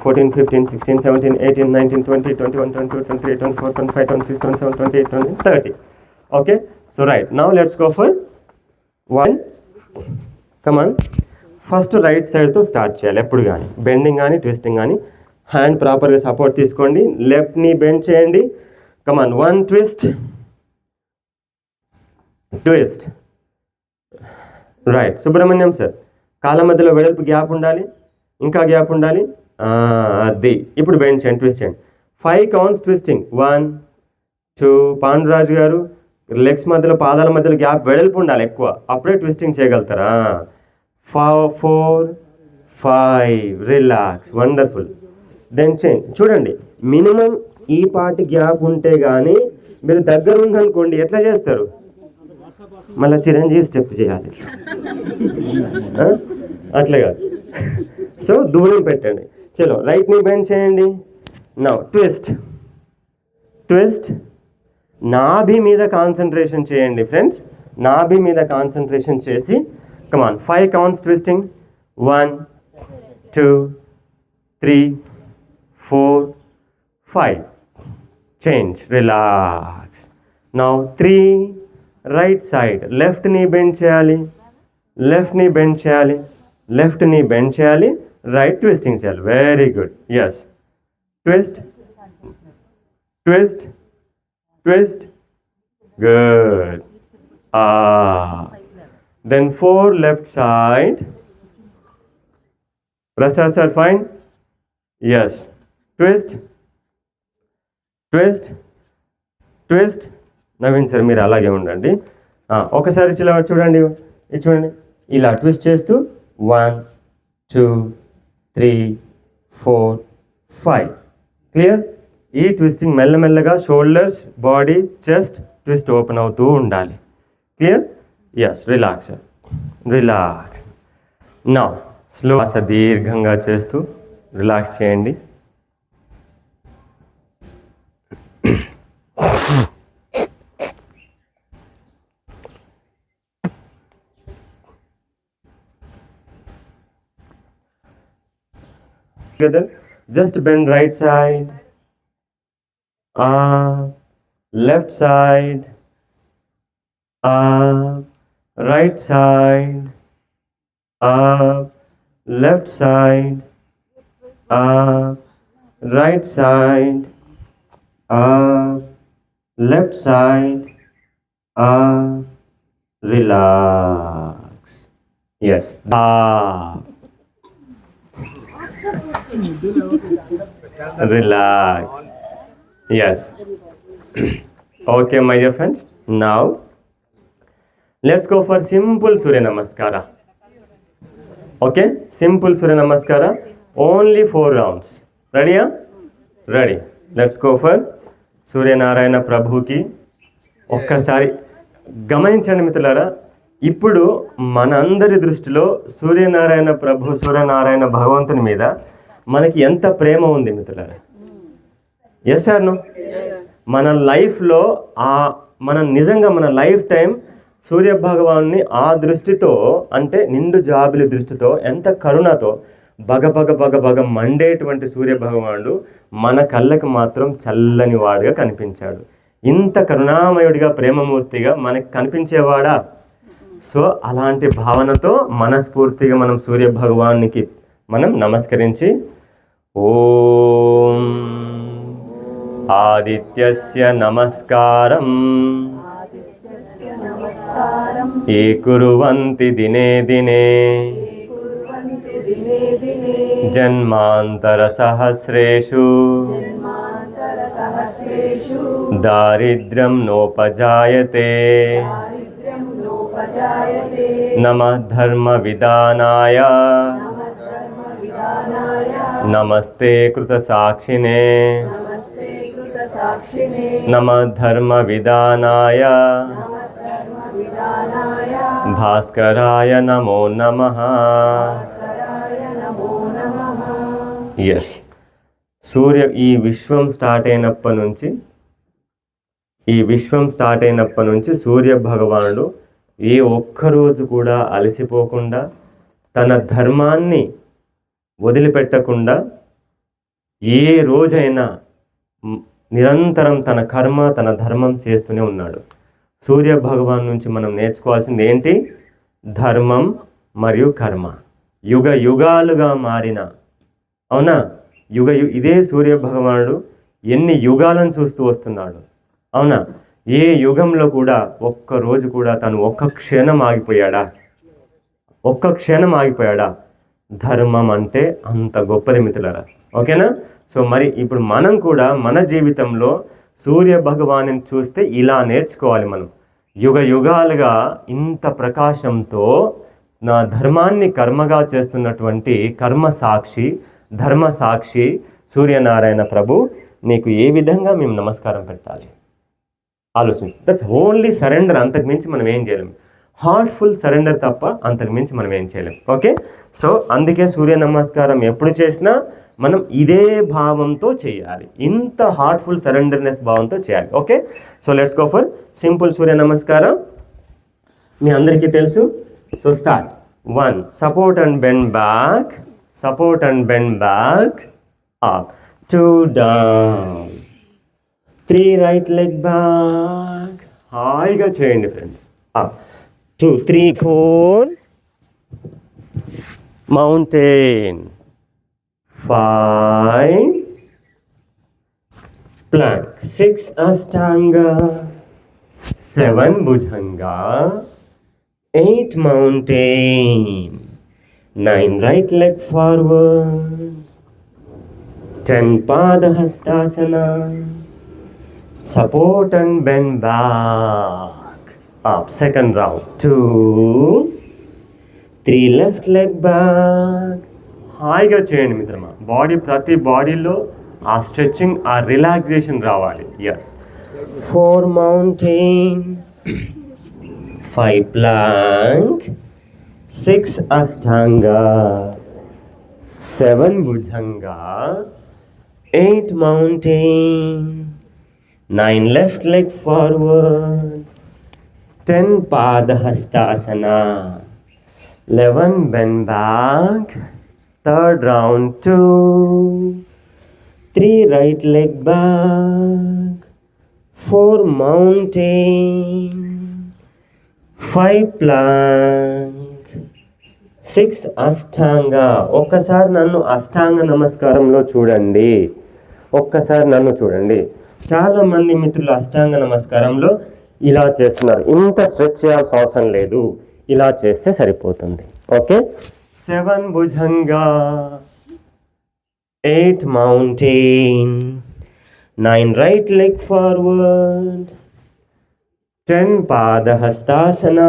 14 15 16 17 18 19 20 21 22 23 24 25 26 27 28 29 30. Okay, so right now let's go for 1. Come on, first right side తో start చేయాలి. ఎప్పుడు కానీ bending కానీ twisting కానీ hand ప్రాపర్గా support తీసుకోండి. లెఫ్ట్ని bend చేయండి. Come on, 1 twist twist. Right. Subrahmanyam sir, కాళ్ళ మధ్యలో వెడల్పు గ్యాప్ ఉండాలి, ఇంకా గ్యాప్ ఉండాలి. అది ఇప్పుడు బెండ్ చేయండి, ట్విస్ట్ చేయండి. 5 కౌంట్స్ ట్విస్టింగ్. 1 2. పాండురాజు గారు, లెగ్స్ మధ్యలో పాదాల మధ్యలో గ్యాప్ వెడల్పు ఉండాలి ఎక్కువ, అప్పుడే ట్విస్టింగ్ చేయగలుగుతారా. 4 5. Relax, wonderful. Then change. చూడండి, మినిమం ఈ పార్ట్ గ్యాప్ ఉంటే కానీ మీరు దగ్గర ఉందనుకోండి ఎట్లా చేస్తారు? మళ్ళీ చిరంజీవి స్టెప్ చేయాలి, అట్లే కాదు. సో దూరం పెట్టండి. చలో రైట్ని బెండ్ చేయండి. Now twist twist. నాభి మీద కాన్సన్ట్రేషన్ చేయండి ఫ్రెండ్స్, నాభి మీద కాన్సన్ట్రేషన్ చేసి కమాన్ 5 counts twisting. 1 2 3 4 5. Change, relax. Now 3. Right side. Left knee bend చేయాలి, left knee bend చేయాలి, left knee bend చేయాలి, right twisting చేయాలి. Very good. Yes. Twist twist twist. Good. Then 4 left side. Prasad sir, fine. Yes. Twist twist twist. Naveen sir మీరు అలాగే ఉండండి. ఒకసారి ఇలా చూడండి, ఇది చూడండి, ఇలా ట్విస్ట్ చేస్తూ 1 2 3 4 5. క్లియర్? ఈ ట్విస్టింగ్ మెల్లమెల్లగా shoulders, body, chest twist open అవుతూ ఉండాలి. క్లియర్? ఎస్. Relax relax. నా స్లో దీర్ఘంగా చేస్తూ రిలాక్స్ చేయండి. Together, just bend right side, left side, right side, left side, right side, left side, relax. Yes. Relax. Yes. Okay, my dear friends. Now, let's go for simple Surya Namaskara. Okay, simple Surya Namaskara, only 4 rounds. రెడీయా? Ready. Let's go for Suryanarayana ప్రభుకి. ఒక్కసారి గమనించండి మిత్రులారా, ఇప్పుడు మనందరి దృష్టిలో సూర్యనారాయణ ప్రభు, సూర్యనారాయణ భగవంతుని మీద మనకి ఎంత ప్రేమ ఉంది మిత్రులారా. Yes or no? మన లైఫ్లో మనం నిజంగా మన లైఫ్ టైం సూర్య భగవాన్ని ఆ దృష్టితో, అంటే నిండు జాబిలి దృష్టితో, ఎంత కరుణతో బగ మండేటువంటి సూర్య భగవానుడు మన కళ్ళకి మాత్రం చల్లని వాడుగా కనిపించాడు. ఇంత కరుణామయుడిగా, ప్రేమమూర్తిగా మనకి కనిపించేవాడా? సో అలాంటి భావనతో మనస్ఫూర్తిగా మనం సూర్య భగవానికి మనం నమస్కరించి, ఓం ఆదిత్యస్య నమస్కారం ఏ కుర్వంతి దినే దినే జన్మాంతర సహస్రేషు దారిద్ర్యం నోపజాయతే నమః ధర్మ విధానాయ నమస్తే కృత సాక్షినే నమః ధర్మ విధానాయ భాస్కరాయ నమో నమః. ఎస్, ఈ విశ్వం స్టార్ట్ అయినప్పటి నుంచి సూర్య భగవానుడు ఏ ఒక్కరోజు కూడా అలసిపోకుండా, తన ధర్మాన్ని వదిలిపెట్టకుండా, ఏ రోజైనా నిరంతరం తన కర్మ, తన ధర్మం చేస్తూనే ఉన్నాడు. సూర్య భగవాన్ నుంచి మనం నేర్చుకోవాల్సింది ఏంటి? ధర్మం మరియు కర్మ. యుగ యుగాలుగా మారిన, అవునా, ఇదే సూర్య భగవానుడు ఎన్ని యుగాలను చూస్తూ వస్తున్నాడు, అవునా. ఏ యుగంలో కూడా ఒక్కరోజు కూడా తను ఒక్క క్షణం ఆగిపోయాడా? ధర్మం అంటే అంత గొప్పది మిత్రులారా. ఓకేనా? సో మరి ఇప్పుడు మనం కూడా మన జీవితంలో సూర్య భగవాన్ని చూస్తే ఇలా నేర్చుకోవాలి. మనం యుగ యుగాలుగా ఇంత ప్రకాశంతో నా ధర్మాన్ని కర్మగా చేస్తున్నటువంటి ధర్మ సాక్షి సూర్యనారాయణ ప్రభు, నీకు ఏ విధంగా మేము నమస్కారం పెట్టాలి ఆలోచించు. That's only surrender. అంతకుమించి మనం ఏం చేయలేం. హార్ట్ఫుల్ సరెండర్ తప్ప అంతకుమించి మనం ఏం చేయలేం. ఓకే, సో అందుకే సూర్య నమస్కారం ఎప్పుడు చేసినా మనం ఇదే భావంతో చేయాలి. ఇంత హార్ట్ఫుల్ సరెండర్నెస్ భావంతో చేయాలి. Okay, so let's go for simple Surya నమస్కారం. మీ అందరికీ తెలుసు. So start. 1 support and bend back, up, 2 down, 3 right leg back. హాయిగా చేయండి friends. up, 2 3 4 mountain, 5 plank, 6 ashtanga, 7 bhujanga, 8 mountain, 9 right leg forward, 10 padahastasana, support and bend back, up, second round, 2 3 left leg back. హాయిగా చేయండి మిత్రమా. ప్రతి బాడీలో ఆ stretching, ఆ relaxation రావాలి. Yes. 4 mountain, 5 plank, 6 Ashtanga, 7 Bhujanga, 8 mountain, 9 left leg forward, 10 Padahastasana, 11 bend back, third round, 2 3 right leg back, 4 mountain, 5 plank, 6 ashtanga. ఒక్కసారి నన్ను అష్టాంగ నమస్కారంలో చూడండి. చాలామంది మిత్రులు అష్టాంగ నమస్కారంలో ఇలా చేస్తున్నారు. ఇంత స్ట్రెచ్ చేయాల్సిన అవసరం లేదు, ఇలా చేస్తే సరిపోతుంది. Okay, 7 Bhujanga, 8 mountain, 9 right leg forward, 10 Padahastasana,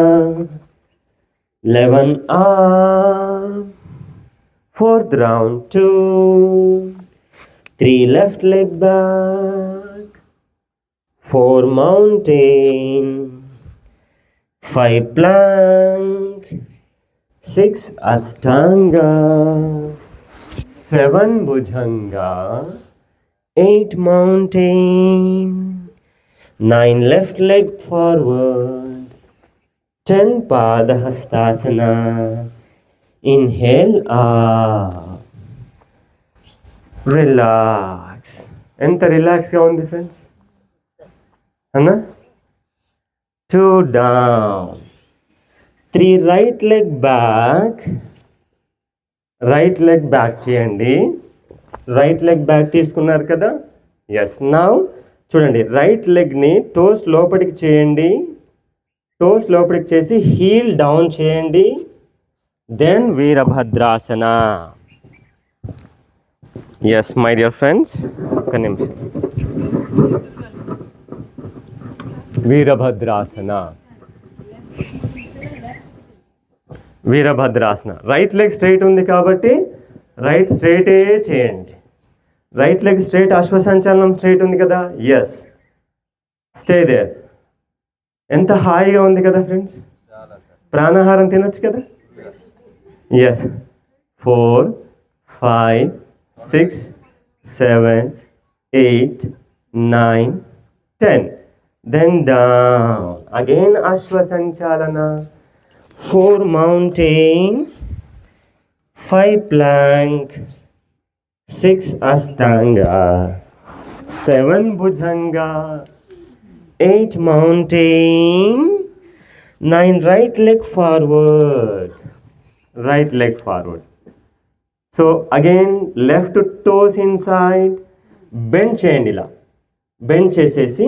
11 arm, Fourth round, 2. 3 left leg back. 4 mountain. 5 plank. 6 Ashtanga. 7 Bhujanga. 8 mountain. 9 left leg forward. 10 Padahastasana. Inhale up. Relax. ఎంత రిలాక్స్గా ఉంది ఫ్రెండ్స్ అన్నా 2 down. 3 right leg back. Right leg back చేయండి. Right leg back తీసుకున్నారు కదా. Yes. Now చూడండి, right లెగ్ని toes లోపలికి చేయండి. టోస్ లోపలికి చేసి హీల్ డౌన్ చేయండి. Then Virabhadrasana. Yes my dear friends, ఒక్క నిమిషం. Virabhadrasana. Virabhadrasana. Right leg straight ఉంది కాబట్టి రైట్ స్ట్రైటే చేయండి. Right leg straight, Ashwasanchalanam straight ఉంది కదా. Yes, stay there. ఎంత హాయిగా ఉంది కదా ఫ్రెండ్స్. ప్రాణాహారం తినొచ్చు కదా. ఎస్. 4 5 6 7 8 9 10. Then down. Again Ashwasanchalana. 4 mountain. 5 plank. 6 Ashtanga. 7 Bhujanga. 8 mountain. 9 right leg forward. Right leg forward. So again left toes inside. Bend చేయండి. ఇలా బెండ్ చేసేసి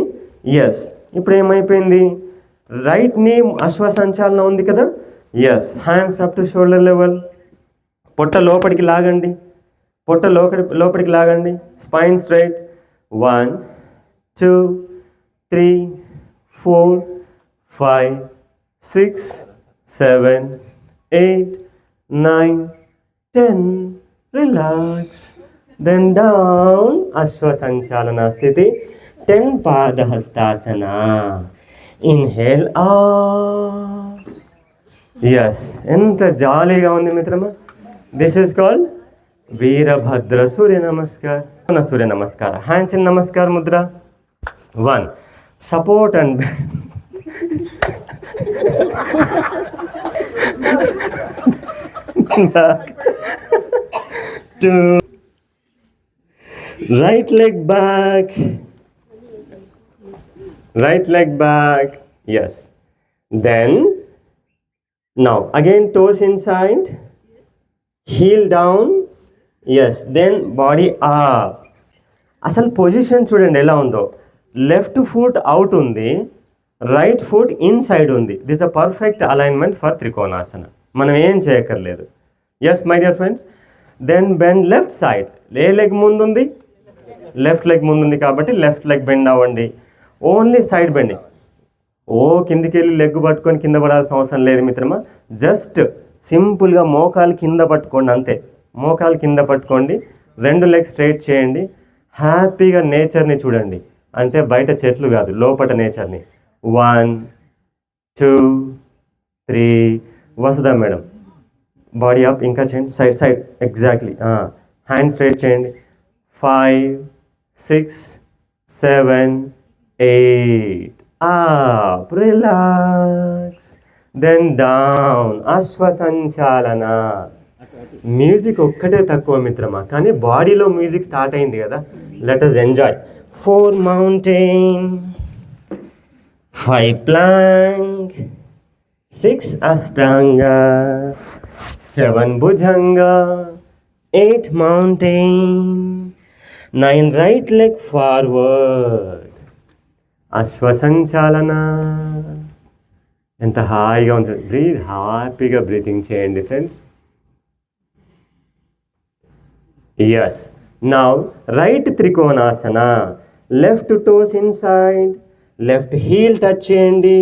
ఎస్. ఇప్పుడు ఏమైపోయింది, రైట్ నీ అశ్వసంచాలనం ఉంది కదా. Yes. Hands up to shoulder level. పొట్ట లోపలికి లాగండి. పొట్ట లోపలికి లాగండి. Spine straight. 1 2 3 4 5 6 7 8 9 10. Relax. Then down. Ashwasanchalana sthiti. 10 Padahastasana. Inhale up. Yes. ఎంత జాలీగా ఉంది మిత్రమా. This is called Veerabhadra Surya Namaskar. Surya Namaskar. Hands in Namaskar Mudra. 1. Support and back. 2. Right leg back. Right leg back. Yes. Then now again toes inside. Heel down. Yes. Then body up. అసలు position చూడండి ఎలా ఉందో. Left foot out ఉంది, right foot inside ఉంది. This a perfect alignment for Trikonasana. మనం ఏం చేయక్కర్లేదు. Yes my dear friends. Then bend left side. ఏ లెగ్ ముందుంది, లెఫ్ట్ లెగ్ ముందుంది కాబట్టి లెఫ్ట్ లెగ్ బెండ్ అవ్వండి. Only side bending. కిందికి వెళ్ళి లెగ్ పట్టుకొని కింద పడాల్సిన అవసరం లేదు మిత్రమా. జస్ట్ సింపుల్గా మోకాలు కింద పట్టుకోండి అంతే. మోకాలు కింద పట్టుకోండి. 2 లెగ్ స్ట్రైట్ చేయండి. హ్యాపీగా నేచర్ని చూడండి. అంటే బయట చెట్లు కాదు, లోపల నేచర్ని. 1 2 3. Vasudha madam, body up. ఇంకా చేయండి. Side side exactly. Hand straight చేయండి. 5 6 7 8. Up. Relax. Then down. Ashwasanchalana. Music ఒక్కటే తక్కువ మిత్రమా, కానీ బాడీలో మ్యూజిక్ స్టార్ట్ అయింది కదా. Let us enjoy. 4 mountain. 5 plank. 6 Ashtanga. 7 Bhujanga. 8 mountain. 9 right leg forward. Ashwasanchalana. ఎంత హాయిగా ఉంటుంది. బ్రీత్, హ్యాపీగా బ్రీతింగ్ చేయండి friends. Yes. Now right Trikonasana. Left toes inside, left heel touch చేయండి.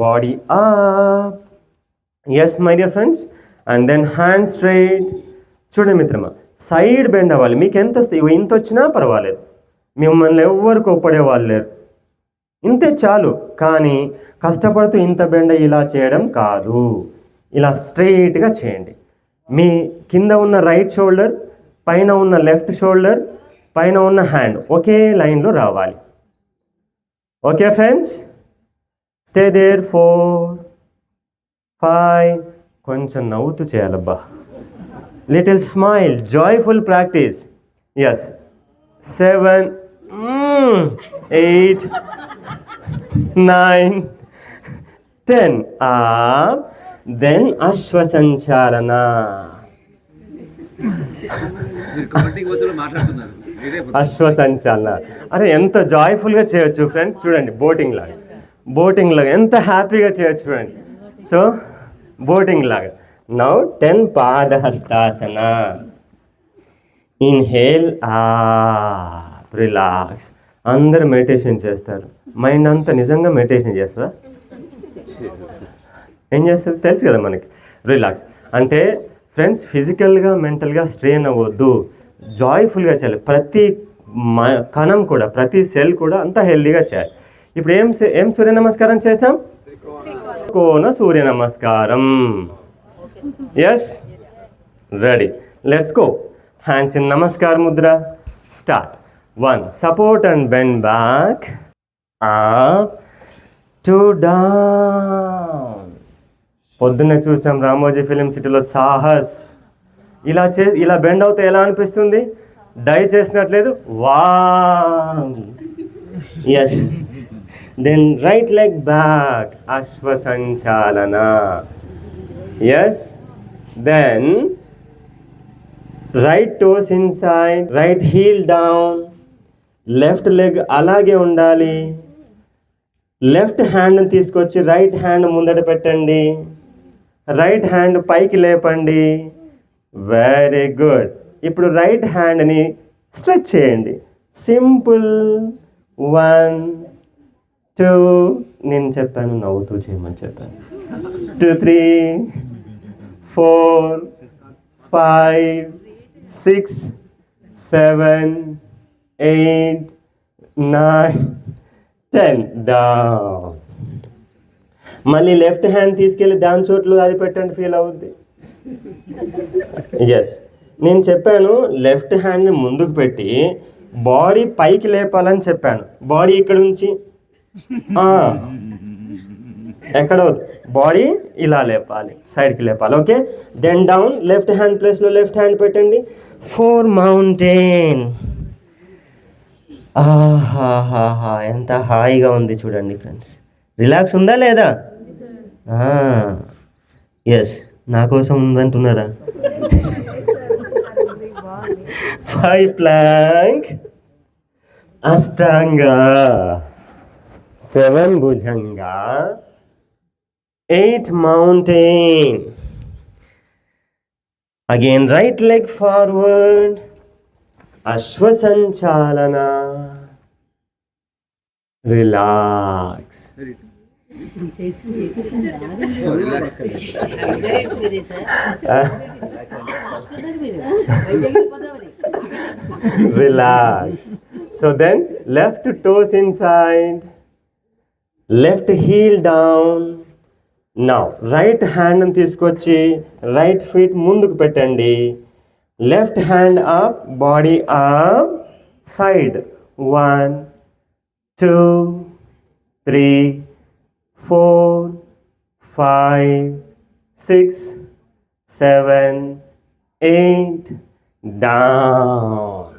Body up. Yes my dear friends. And then hand straight. చూడండి మిత్రమా, side bend అవ్వాలి. మీకు ఎంత వస్తే ఇంత వచ్చినా పర్వాలేదు, మిమ్మల్ని ఎవ్వరు కోప్పడే వాళ్ళు లేరు, ఇంతే చాలు. కానీ కష్టపడుతూ ఇంత బెండ్ ఇలా చేయడం కాదు, ఇలా స్ట్రైట్గా చేయండి. మీ కింద ఉన్న రైట్ షోల్డర్, పైన ఉన్న లెఫ్ట్ షోల్డర్, పైన ఉన్న హ్యాండ్ ఒకే లైన్లో రావాలి. ఓకే ఫ్రెండ్స్, స్టే దేర్ 4, 5, కొంచెం నవ్వుతూ చేయాలబ్బా, little smile, joyful practice. Yes, 7, 8, 9, 10. Then Ashwasanchalana. Ashwasanchalana అరే ఎంత జాయ్ఫుల్గా చేయొచ్చు ఫ్రెండ్స్. చూడండి, బోటింగ్ లాగా ఎంత హ్యాపీగా చేయొచ్చు చూడండి. సో బోటింగ్ లాగా. నౌ 10 పాదహస్తాసన. Inhale, relax. అందరు మెడిటేషన్ చేస్తారు, మైండ్ అంతా నిజంగా మెడిటేషన్ చేస్తుందా? ఏం చేస్తుంది తెలుసు కదా మనకి. రిలాక్స్ అంటే ఫ్రెండ్స్, ఫిజికల్గా మెంటల్గా స్ట్రెయిన్ అవ్వద్దు, జాయ్ఫుల్గా చేయాలి. ప్రతి కణం కూడా, ప్రతి సెల్ కూడా అంతా హెల్దీగా చేయాలి. ఇప్పుడు ఏం సూర్య నమస్కారం చేసాం? కోన సూర్య నమస్కారం. Yes, ready, let's go. Hands in Namaskar mudra. Start. 1, support and bend back, up two down. పొద్దున్నే చూసాం రామోజీ ఫిలిం సిటీలో సాహస్. ఇలా బెండ్ అవుతే ఎలా అనిపిస్తుంది? డై చేసినట్లేదు. Wow. Yes, then right leg back, Ashwasanchalana. Yes, then right toes inside, right heel down, left leg అలాగే ఉండాలి. లెఫ్ట్ హ్యాండ్ని తీసుకొచ్చి రైట్ హ్యాండ్ ముందట పెట్టండి, రైట్ హ్యాండ్ పైకి లేపండి. Very good. ఇప్పుడు రైట్ హ్యాండ్ని స్ట్రెచ్ చేయండి. సింపుల్. 1, 2, నేను చెప్పాను నవ్వుతూ చేయమని చెప్పాను. 2, 3, 4, 5, 6, 7, 8, 9, 10. డౌన్. మళ్ళీ లెఫ్ట్ హ్యాండ్ తీసుకెళ్ళి దాని చోట్ల అది పెట్టండి, ఫీల్ అవుద్ది. ఎస్, నేను చెప్పాను లెఫ్ట్ హ్యాండ్ని ముందుకు పెట్టి బాడీ పైకి లేపాలని చెప్పాను. బాడీ ఇక్కడ నుంచి ఎక్కడ బాడీ ఇలా లేపాలి, సైడ్కి లేపాలి. Okay, then down. Left hand ప్లేస్లో లెఫ్ట్ హ్యాండ్ పెట్టండి. 4 మౌంటైన్. ఆహాహాహా, ఎంత హాయిగా ఉంది చూడండి ఫ్రెండ్స్. రిలాక్స్ ఉందా లేదా? ఎస్, నా కోసం ఉందంటున్నారా? 5 plank, Ashtanga, 7 Bhujanga, 8 mountain. Again right leg forward, Ashwasanchalana. Relax. Relax. So then left toes inside, left heel down. Now right హ్యాండ్ని తీసుకొచ్చి రైట్ ఫీట్ ముందుకు పెట్టండి. Left hand up, body up, side. 1, 2, 3, 4, 5, 6, 7, 8. Down.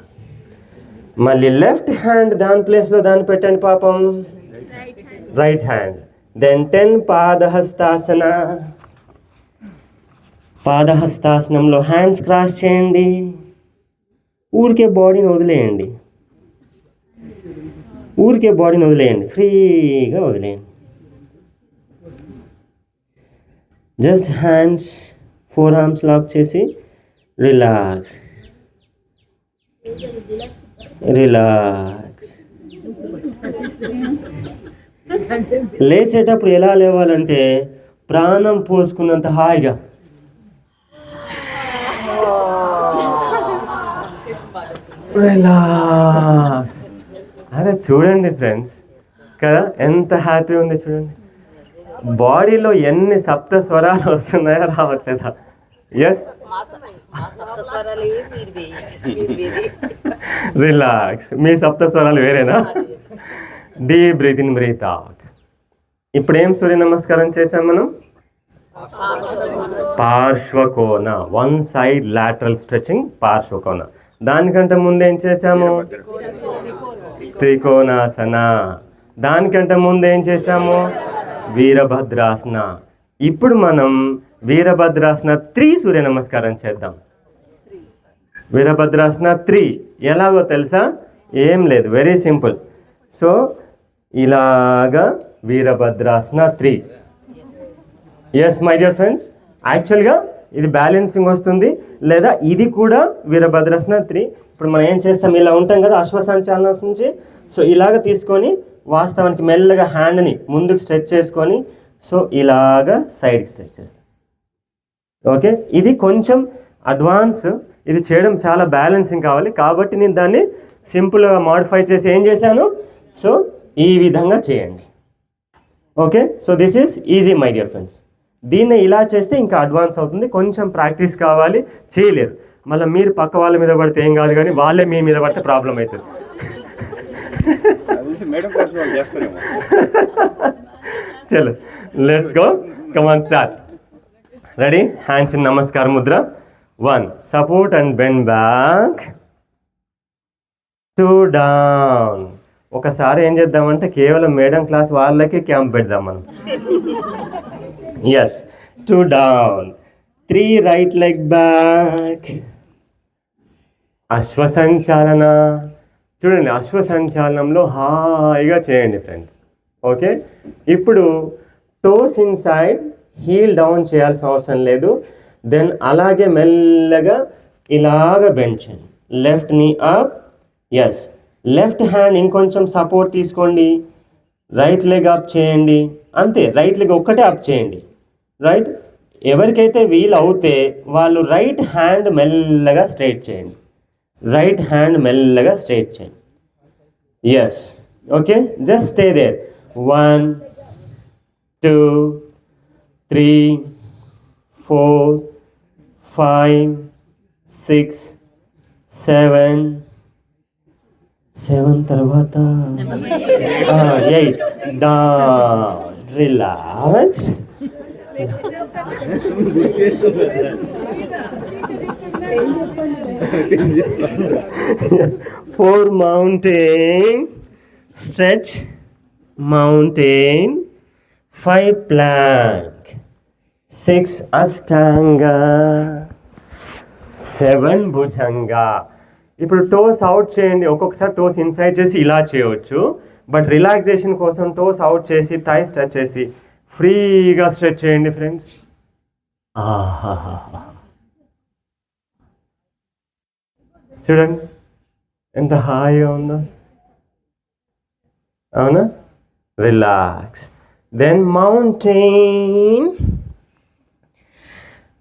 మళ్ళీ లెఫ్ట్ హ్యాండ్ దాని ప్లేస్లో దాన్ని పెట్టండి పాపం, రైట్ హ్యాండ్. దెన్ 10 పాదహస్తాసన. పాదహస్తాసనంలో హ్యాండ్స్ క్రాస్ చేయండి. ఊరికే బాడీని వదిలేయండి, ఫ్రీగా వదిలేయండి. జస్ట్ హ్యాండ్స్ 4 ఆర్మ్స్ లాక్ చేసి రిలాక్స్. లేచేటప్పుడు ఎలా లేవాలంటే ప్రాణం పోసుకున్నంత హాయిగా. రిలాక్స్. అరే చూడండి ఫ్రెండ్స్ కదా ఎంత హ్యాపీ ఉంది చూడండి. బాడీలో ఎన్ని సప్త స్వరాలు వస్తున్నాయో రావట్లేదా? Yes, relax. మీ సప్త స్వరాలు వేరేనా? Deep breath in, breath out. ఇప్పుడు ఏం సూర్య నమస్కారం చేసాం మనం? Parshvakona, one side lateral stretching, Parshvakona. దానికంటే ముందు ఏం చేసాము? త్రికోణాసన. దానికంటే ముందు ఏం చేసాము? వీరభద్రాసన. ఇప్పుడు మనం వీరభద్రాసన 3 సూర్య నమస్కారం చేద్దాం. వీరభద్రాసన 3 ఎలాగో తెలుసా? ఏం లేదు, వెరీ సింపుల్. సో ఇలాగా Virabhadrasana 3. Yes my dear friends, యాక్చువల్గా ఇది బ్యాలెన్సింగ్ వస్తుంది, లేదా ఇది కూడా వీరభద్రాసన 3. ఇప్పుడు మనం ఏం చేస్తాం, ఇలా ఉంటాం కదా అశ్వసంచాలనం నుంచి. సో ఇలాగ తీసుకొని వాస్తవానికి మెల్లగా హ్యాండ్ని ముందుకు స్ట్రెచ్ చేసుకొని, సో ఇలాగా సైడ్కి స్ట్రెచ్ చేస్తాం. ఓకే, ఇది కొంచెం అడ్వాన్స్, ఇది చేయడం చాలా బ్యాలెన్సింగ్ కావాలి కాబట్టి నేను దాన్ని సింపుల్గా మాడిఫై చేసి ఏం చేశాను, సో ఈ విధంగా చేయండి. Okay, so this is easy my dear friends. దీన్ని ఇలా చేస్తే ఇంకా అడ్వాన్స్ అవుతుంది, కొంచెం ప్రాక్టీస్ కావాలి, చేయలేరు. మళ్ళీ మీరు పక్క వాళ్ళ మీద పడితే ఏం కాదు, కానీ వాళ్ళే మీ మీద పడితే ప్రాబ్లం అవుతుంది. చలో let's go, come on start. Ready? Hands in నమస్కార Mudra. 1 support and bend back, 2 down. ఒకసారి ఏం చేద్దామంటే కేవలం మేడం క్లాస్ వాళ్ళకి క్యాంప్ పెడదాం మనం. Yes, 2 down, 3 right leg back. Ashwasanchalana చూడండి, అశ్వసంచాలనంలో హాయిగా చేయండి ఫ్రెండ్స్. ఓకే, ఇప్పుడు toes inside, heel down చేయాల్సిన అవసరం లేదు. దెన్ అలాగే మెల్లగా ఇలాగ బెండ్ చేయండి. Left knee up. Yes, left hand ఇంకొంచెం సపోర్ట్ తీసుకోండి. రైట్ లెగ్ అప్ చేయండి. అంతే, రైట్ లెగ్ ఒక్కటే అప్ చేయండి. రైట్, ఎవరికైతే వీలు అవుతే వాళ్ళు రైట్ హ్యాండ్ మెల్లగా స్ట్రైట్ చేయండి. రైట్ హ్యాండ్ మెల్లగా స్ట్రైట్ చేయండి. Yes, okay, just stay there. 1 2 3 4 5 6 7 తర్వాత 8 down. Relax. Yes. 4 mountain stretch, mountain. 5 plank, 6 ashtanga, 7 bhujanga. ఇప్పుడు టోస్ అవుట్ చేయండి. ఒక్కొక్కసారి టోస్ ఇన్సైడ్ చేసి ఇలా చేయవచ్చు, బట్ రిలాక్సేషన్ కోసం టోస్ అవుట్ చేసి థై స్ట్రెచ్ చేసి ఫ్రీగా స్ట్రెచ్ చేయండి ఫ్రెండ్స్. చూడండి ఎంత హాయిగా ఉందో, అవునా? Relax. Then mountain.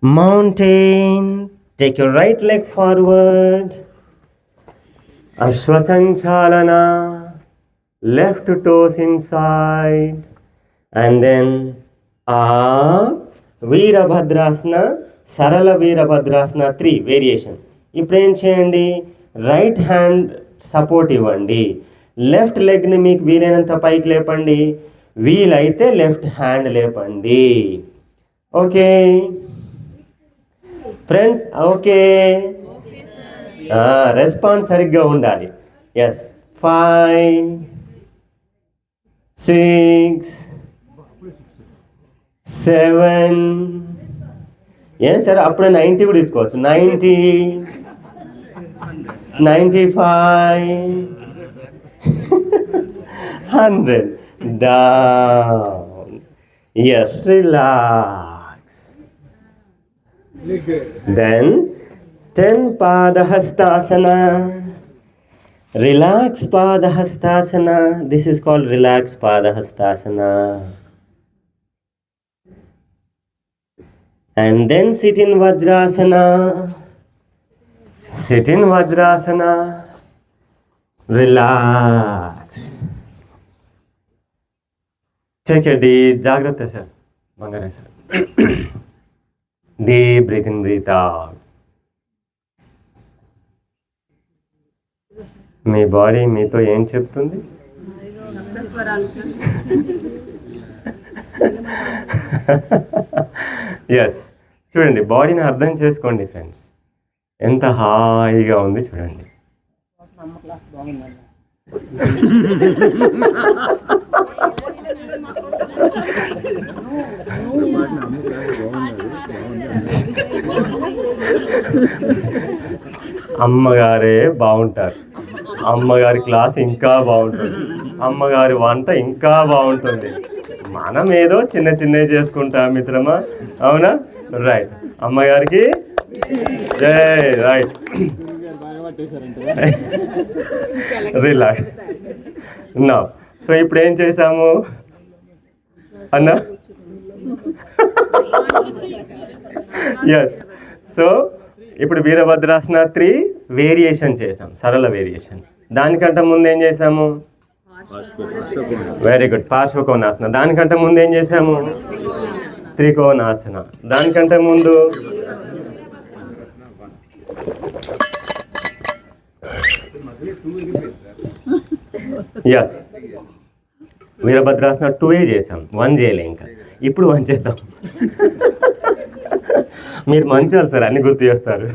Mountain, take your right leg forward. Ashwasanchalana, left toes inside and then up. Virabhadrasana, సరళ వీరభద్రాసన 3 వేరియేషన్. ఇప్పుడు ఏం చేయండి, రైట్ హ్యాండ్ సపోర్ట్ ఇవ్వండి. లెఫ్ట్ లెగ్ని మీకు వీలైనంత పైకి లేపండి, వీలైతే లెఫ్ట్ హ్యాండ్ లేపండి. ఓకే ఫ్రెండ్స్, ఓకే, రెస్పాన్స్ సరిగ్గా ఉండాలి. ఎస్, 5 6 7. ఏం సరే, అప్పుడే 90 కూడా తీసుకోవచ్చు. 90 95 100 down. Yes, relax. Then 10 Padahastasana. Relax Padahastasana. This is called relax Padahastasana. And then sit in Vajrasana. Sit in Vajrasana. Relax. Take a deep, జాగ్రత్త sir, బంగారే sir. Deep breathe in, breathe out. మీ body మీతో ఏం చెప్తుంది? Yes, చూడండి, బాడీని అర్థం చేసుకోండి ఫ్రెండ్స్, ఎంత హాయిగా ఉంది చూడండి. అమ్మగారే బాగుంటారు, అమ్మగారి క్లాస్ ఇంకా బాగుంటుంది, అమ్మగారి వంట ఇంకా బాగుంటుంది. మనం ఏదో చిన్న చిన్నవి చేసుకుంటాం మిత్రమా, అవునా? రైట్, అమ్మగారికి జై. రైట్, రిలాక్స్ నా. సో ఇప్పుడు ఏం చేసాము అన్నా? ఎస్, సో ఇప్పుడు వీరభద్రాసన 3 వేరియేషన్ చేసాం, సరళ వేరియేషన్. దానికంటే ముందు ఏం చేసాము? Very good, Parshvakonasana. దానికంటే ముందు ఏం చేసాము? త్రికోణాసన. దానికంటే ముందు ఎస్, వీరభద్రాసన 2 చేసాం, 1 చేయలే ఇంకా. ఇప్పుడు 1 చేద్దాం. మీరు మంచి సార్, అన్ని గుర్తు చేస్తారు.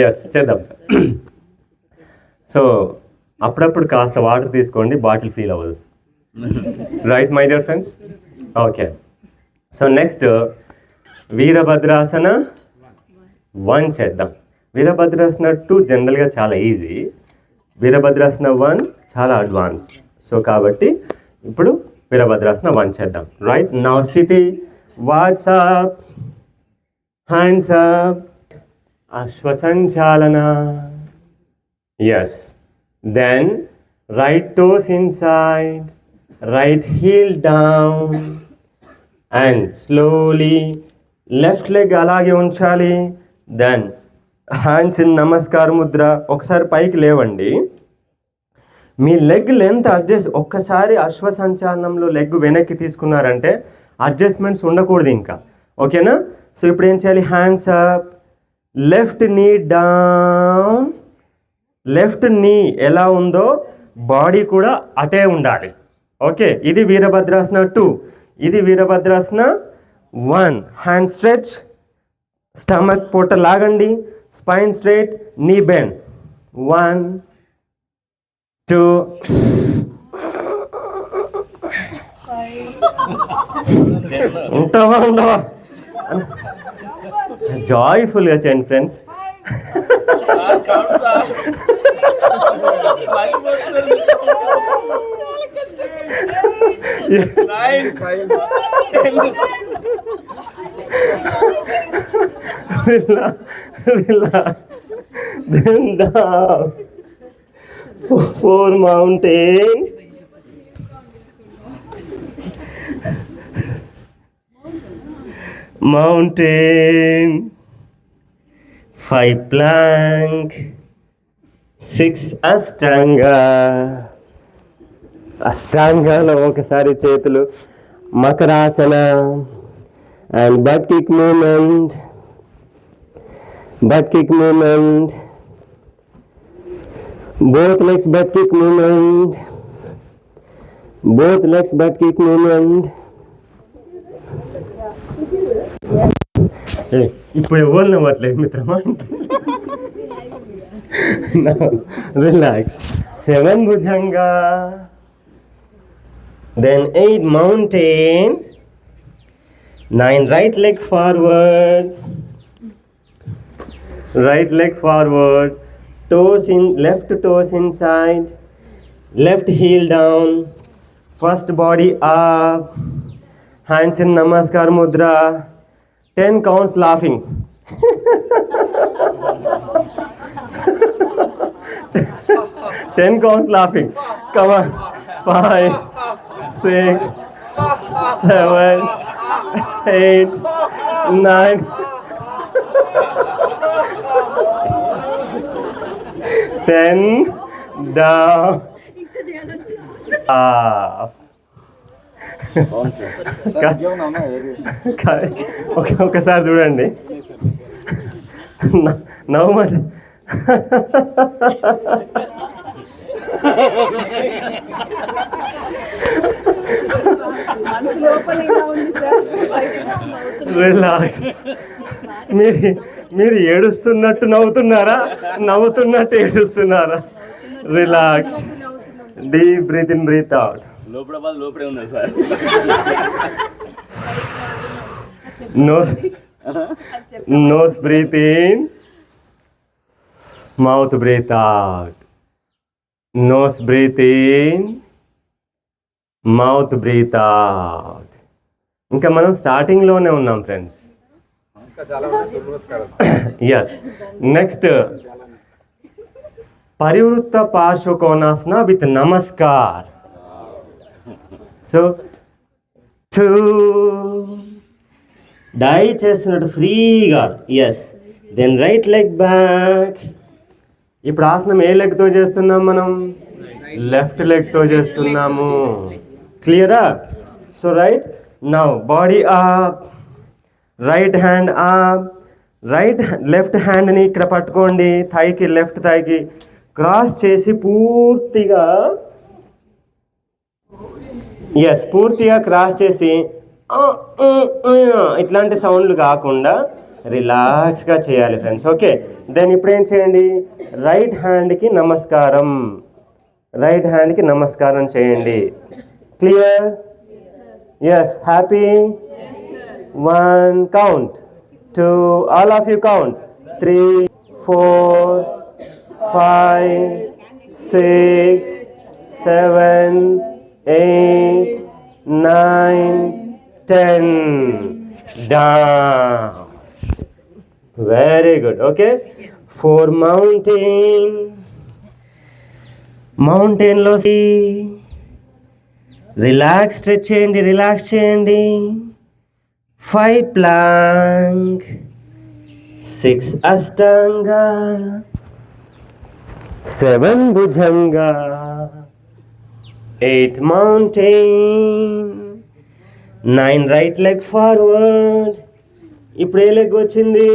ఎస్, చేద్దాం సార్. సో అప్పుడప్పుడు కాస్త వాటర్ తీసుకోండి, బాటిల్ ఫీల్ అవ్వదు. Right my dear friends? Okay, so next Virabhadrasana 1 చేద్దాం. వీరభద్రాసన 2 జనరల్గా చాలా ఈజీ, వీరభద్రాసన 1 చాలా అడ్వాన్స్. సో కాబట్టి ఇప్పుడు వీరభద్రాసన 1 చేద్దాం. రైట్, నౌ స్థితి, WhatsApp, hands up, Ashwasanchalana. Yes, then right toes inside, right heel down and slowly left leg అలాగే ఉంచాలి. దెన్ హ్యాండ్స్ ఇన్ నమస్కార ముద్ర. ఒకసారి పైకి లేవండి, మీ లెగ్ లెంత్ అడ్జస్ట్. ఒక్కసారి అశ్వసంచాలనంలో లెగ్ వెనక్కి తీసుకున్నారంటే అడ్జస్ట్మెంట్స్ ఉండకూడదు ఇంకా, ఓకేనా? సో ఇప్పుడు ఏం చేయాలి? Hands up, left knee down. Left knee ఎలా ఉందో బాడీ కూడా అటే ఉండాలి. ఓకే, ఇది వీరభద్రాసన 2. ఇది వీరభద్రాసన 1. హ్యాండ్ స్ట్రెచ్, స్టమక్ పొట్ట లాగండి, స్పైన్ స్ట్రైట్, నీ బెండ్. 1 2 ఉంటావా ఉండవా? జాయ్ఫుల్గా చేయండి friends. Then down. 4 mountain. Mountain. 5 plank. 6 అష్టాంగా. అష్టాంగాలో ఒకసారి చేతులు, Makarasana and butt kick movement. Butt kick movement. Both legs butt kick movement. Both legs butt kick movement. ఇప్పుడు ఎవరు అవ్వట్లేదు మిత్రమా. Relax. 7 Bhujanga. Then 8 mountain. 9 right leg forward. Right leg forward. Toes in, left toes inside. Left heel down. First body up. Hands in Namaskar Mudra. 10 counts laughing. 10 counts laughing. Come on. 5, 6, 7, 8, 9. 10. down, up. ఒకసారి చూడండి, నవ్వమంటే relax. మీరు ఏడుస్తున్నట్టు నవ్వుతున్నారా, నవ్వుతున్నట్టు ఏడుస్తున్నారా? Relax. Deep breath in, breath out. లోపడే ఉన్నాయి sir. Nose breath in, mouth breath out. Nose breath in, mouth breath out. ఇంకా మనం స్టార్టింగ్లోనే ఉన్నాం friends. Yes. Next Parivrtta Parshvakonasana with Namaskar. So డై చేస్తున్నట్టు ఫ్రీగా. Yes. Then right leg back. ఇప్పుడు ఆసనం ఏ లెగ్తో చేస్తున్నాం మనం? లెఫ్ట్ లెగ్తో చేస్తున్నాము. క్లియరా? So right now body up, right hand up. Left హ్యాండ్ని ఇక్కడ పట్టుకోండి, థైకి, లెఫ్ట్ థైకి క్రాస్ చేసి పూర్తిగా, పూర్తిగా క్రాస్ చేసి ఇట్లాంటి సౌండ్లు కాకుండా రిలాక్స్గా చేయాలి ఫ్రెండ్స్. ఓకే. దెన్ ఇప్పుడు ఏం చేయండి? రైట్ హ్యాండ్కి నమస్కారం, రైట్ హ్యాండ్కి నమస్కారం చేయండి. Clear? Yes. Happy? 1 count, 2, all of you count, 3, 4, 5, 6, 7, 8, 9, 10. Down. Very good. Okay. For mountain లో రిలాక్స్, స్ట్రెచ్ చేయండి, రిలాక్స్ చేయండి. 5 plank, 6 ashtanga, 7 bhujanga, 8 mountain, 9 right leg forward. ఇప్పుడు ఏ లెగ్ వచ్చింది?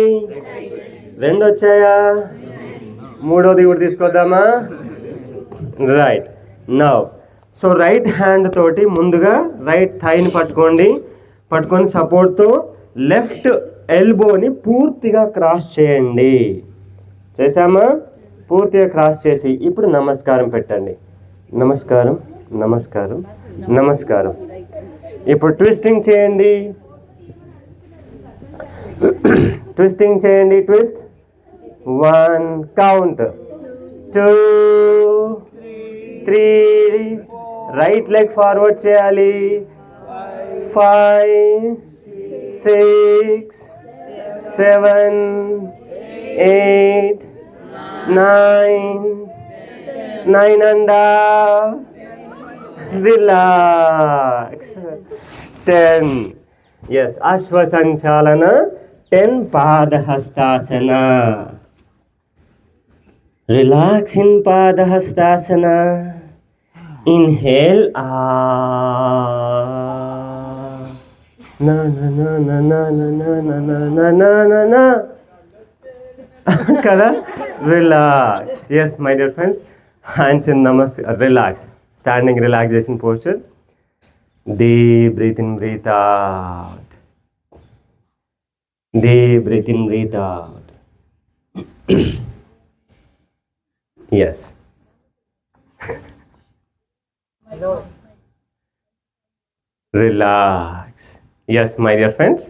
2 వచ్చాయా? మూడోది కూడా తీసుకొద్దామా? Right. Now so right hand తోటి ముందుగా రైట్ థైని పట్టుకొని సపోర్ట్తో లెఫ్ట్ ఎల్బోని పూర్తిగా క్రాస్ చేయండి. చేసామా? పూర్తిగా క్రాస్ చేసి ఇప్పుడు నమస్కారం పెట్టండి. నమస్కారం, నమస్కారం, నమస్కారం. ఇప్పుడు ట్విస్టింగ్ చేయండి, ట్విస్టింగ్ చేయండి. Twist. 1 count, 2, 3. Right leg forward చేయాలి. 5, 6, 7, 8, 9 and half. Relax. 10. Yes. Ashwasanchalana. 10 Padahastasana. Relax in Padahastasana. Inhale. Na na na na na na na na na na na na. Kada? Relax. Yes, my dear friends. Hands in namaste. Relax. Standing relaxation posture. Deep breathe in, breathe out. Deep breathe in, breathe out. Yes. Relax. Yes, my dear friends.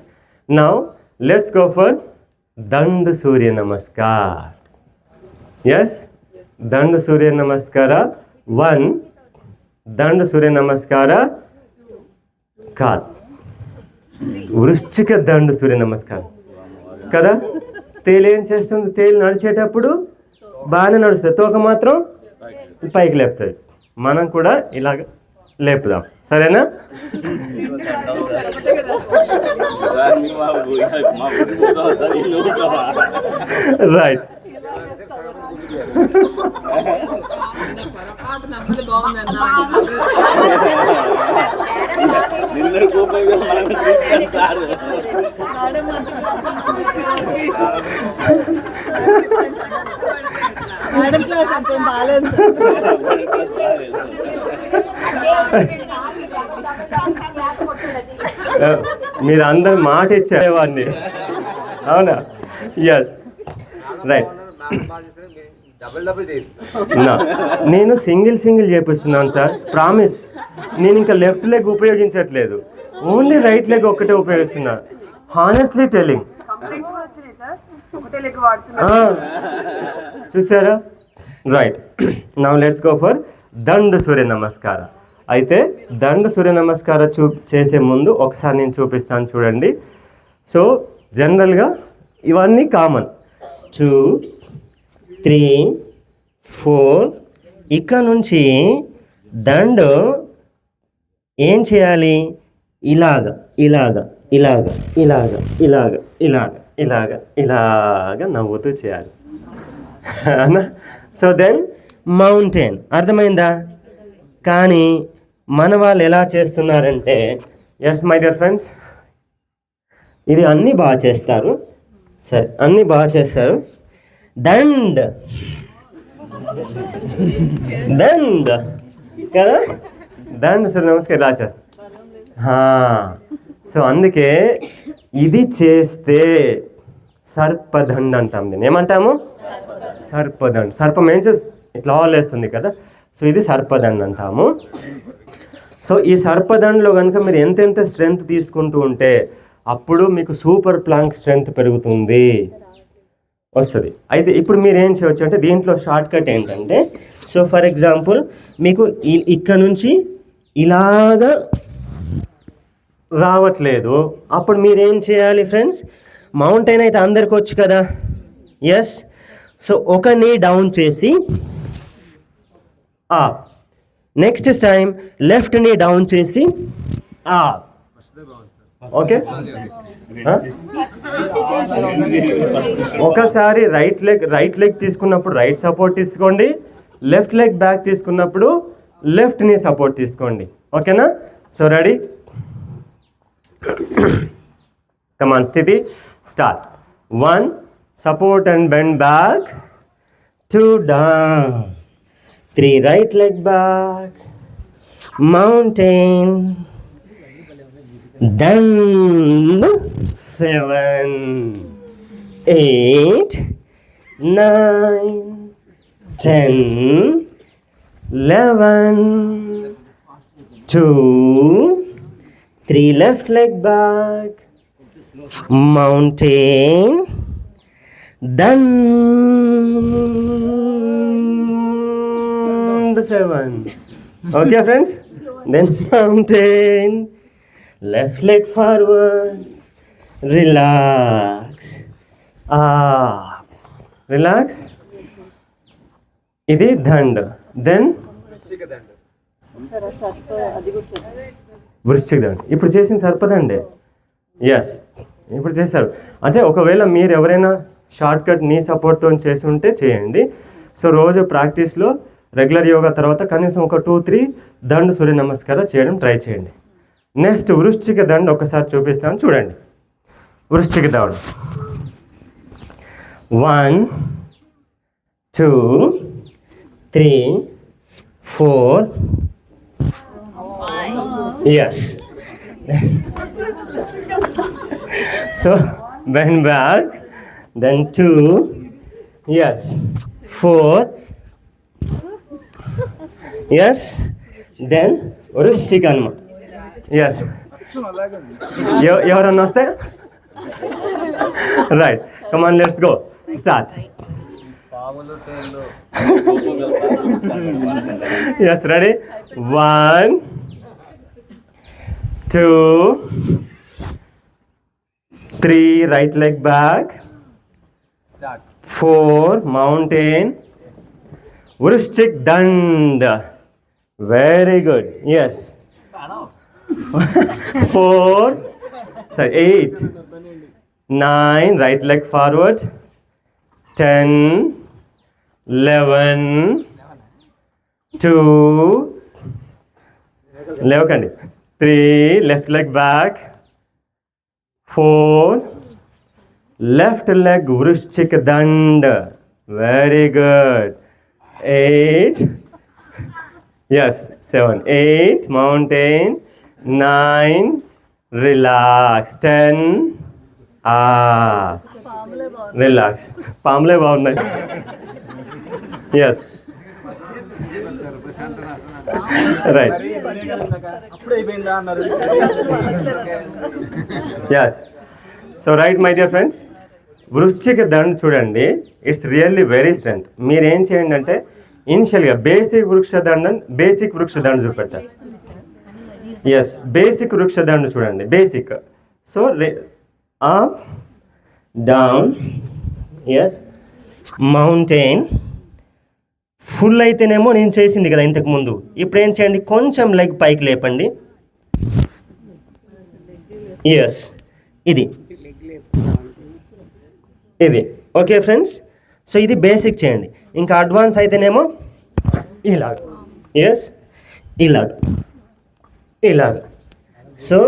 Now, let's go for Danda Surya Namaskar. Yes? Danda Surya Namaskara. 1. Danda Surya Namaskara. కాదు, వృశ్చిక దండు సూర్య నమస్కారం కదా. తేలు ఏం చేస్తుంది? తేలు నడిచేటప్పుడు బాగానే నడుస్తుంది, తోక మాత్రం పైకి లేపుతుంది. మనం కూడా ఇలాగ లేపుదాం, సరేనా? రైట్. నిన్న కోపంగా మనం తీసుకెళ్తారు. మేడం క్లాస్ అంటే బాగాలేదు. మీరు అందరు మాట ఇచ్చేవాడిని, అవునా? Yes, right. నేను సింగిల్ చేపిస్తున్నాను సార్, ప్రామిస్. నేను ఇంకా లెఫ్ట్ లెగ్ ఉపయోగించట్లేదు, ఓన్లీ రైట్ లెగ్ ఒక్కటే ఉపయోగిస్తున్నా. Honestly telling. చూసారా? Right. Now let's go for Danda Surya నమస్కార. అయితే దండ సూర్య నమస్కార చేసే ముందు ఒకసారి నేను చూపిస్తాను, చూడండి. సో జనరల్గా ఇవన్నీ కామన్. 2, 3, 4. ఇక్కడ నుంచి దండ ఏం చేయాలి? ఇలాగ ఇలాగ ఇలాగ ఇలాగ ఇలాగ ఇలాగ ఇలాగ ఇలాగ నవ్వుతూ చేయాలి. So then mountain. అర్థమైందా? కానీ మన వాళ్ళు ఎలా చేస్తున్నారంటే, ఎస్ మై డియర్ ఫ్రెండ్స్, ఇది అన్నీ బాగా చేస్తారు. సరే, అన్నీ బాగా చేస్తారు. దండ్ దండ్ కదా, దండ్ సరే నమస్కారం ఇలా చేస్తారు. సో అందుకే ఇది చేస్తే సర్పదండ్ అంటాం. దీన్ని ఏమంటాము? సర్పదండ్. సర్పం ఏం చేస్తుంది? ఇట్లా లేస్తుంది కదా, సో ఇది సర్పదండ్ అంటాము. సో ఈ సర్పదండ్లో కనుక మీరు ఎంతెంత స్ట్రెంగ్త్ తీసుకుంటూ ఉంటే అప్పుడు మీకు సూపర్ ప్లాంక్ స్ట్రెంగ్త్ పెరుగుతుంది, వస్తుంది. అయితే ఇప్పుడు మీరు ఏం చేయవచ్చు అంటే, దీంట్లో షార్ట్ కట్ ఏంటంటే, సో ఫర్ ఎగ్జాంపుల్ మీకు ఇక్కడ నుంచి ఇలాగా రావట్లేదు, అప్పుడు మీరేం చేయాలి ఫ్రెండ్స్? మౌంటైన్ అయితే అందరికి వచ్చు కదా, ఎస్. సో ఒక నీ డౌన్ చేసి next time left knee down చేసి ఓకే. ఒకసారి రైట్ లెగ్ తీసుకున్నప్పుడు రైట్ సపోర్ట్ తీసుకోండి, లెఫ్ట్ లెగ్ బ్యాక్ తీసుకున్నప్పుడు లెఫ్ట్ నీ సపోర్ట్ తీసుకోండి. ఓకేనా? సో రెడీ, కమాన్. స్థితి start. 1 support and bend back, 2 down, 3 right leg back, mountain, then 7, 8, 9, 10, 11, 2, 3 left leg back, mountain, then 7. Okay friends, then mountain, left leg forward, relax, relax. ఇది దండ. Then వృశ్చిక దండ. ఇప్పుడు చేసిన సర్పదండే. Yes, ఇప్పుడు చేశారు. అంటే ఒకవేళ మీరు ఎవరైనా షార్ట్ కట్ నీ సపోర్ట్తో చేసి ఉంటే చేయండి. సో రోజు ప్రాక్టీస్లో రెగ్యులర్ యోగా తర్వాత కనీసం ఒక 2-3 దండ సూర్య నమస్కారం చేయడం ట్రై చేయండి. నెక్స్ట్ వృశ్చిక దండ ఒకసారి చూపిస్తాను, చూడండి. వృశ్చిక దండ 1, 2, 3, 4. Yes. So bend back, then 2, yes, 4, yes, then వృశ్చిక అన్నమాట. ఎస్, ఎవరన్నా వస్తే right. Come on let's go, start. Yes, ready. 1, 2, 3 right leg back, 4 mountain, Vrishchik Dand. Very good. Yes. 4, sorry, 8, 9 right leg forward, 10, 11, 2, లేవకండి, 3, left leg back, 4, left leg వృశ్చిక దండ, very good, 8, yes, 7, 8, mountain, 9, relax, 10, relax. పాములే బాగున్నాయి. Yes, right. Yes, so right my dear friends, Vrischika Danda చూడండి, it's really very strength. మీరు ఏం చేయండి అంటే ఇనిషియల్గా బేసిక్ వృక్ష దండ చూపెట్టారు. ఎస్, బేసిక్ వృక్ష దండ చూడండి, basic. So up, down, yes, mountain. Full అయితేనేమో నేను చేసింది కదా ఇంతకుముందు. ఇప్పుడు ఏం చేయండి, కొంచెం లెగ్ పైకి లేపండి. ఎస్, ఇది ఓకే ఫ్రెండ్స్. సో ఇది బేసిక్ చేయండి. ఇంకా అడ్వాన్స్ అయితేనేమో ఇలాగ, ఎస్, ఇలాగ. సో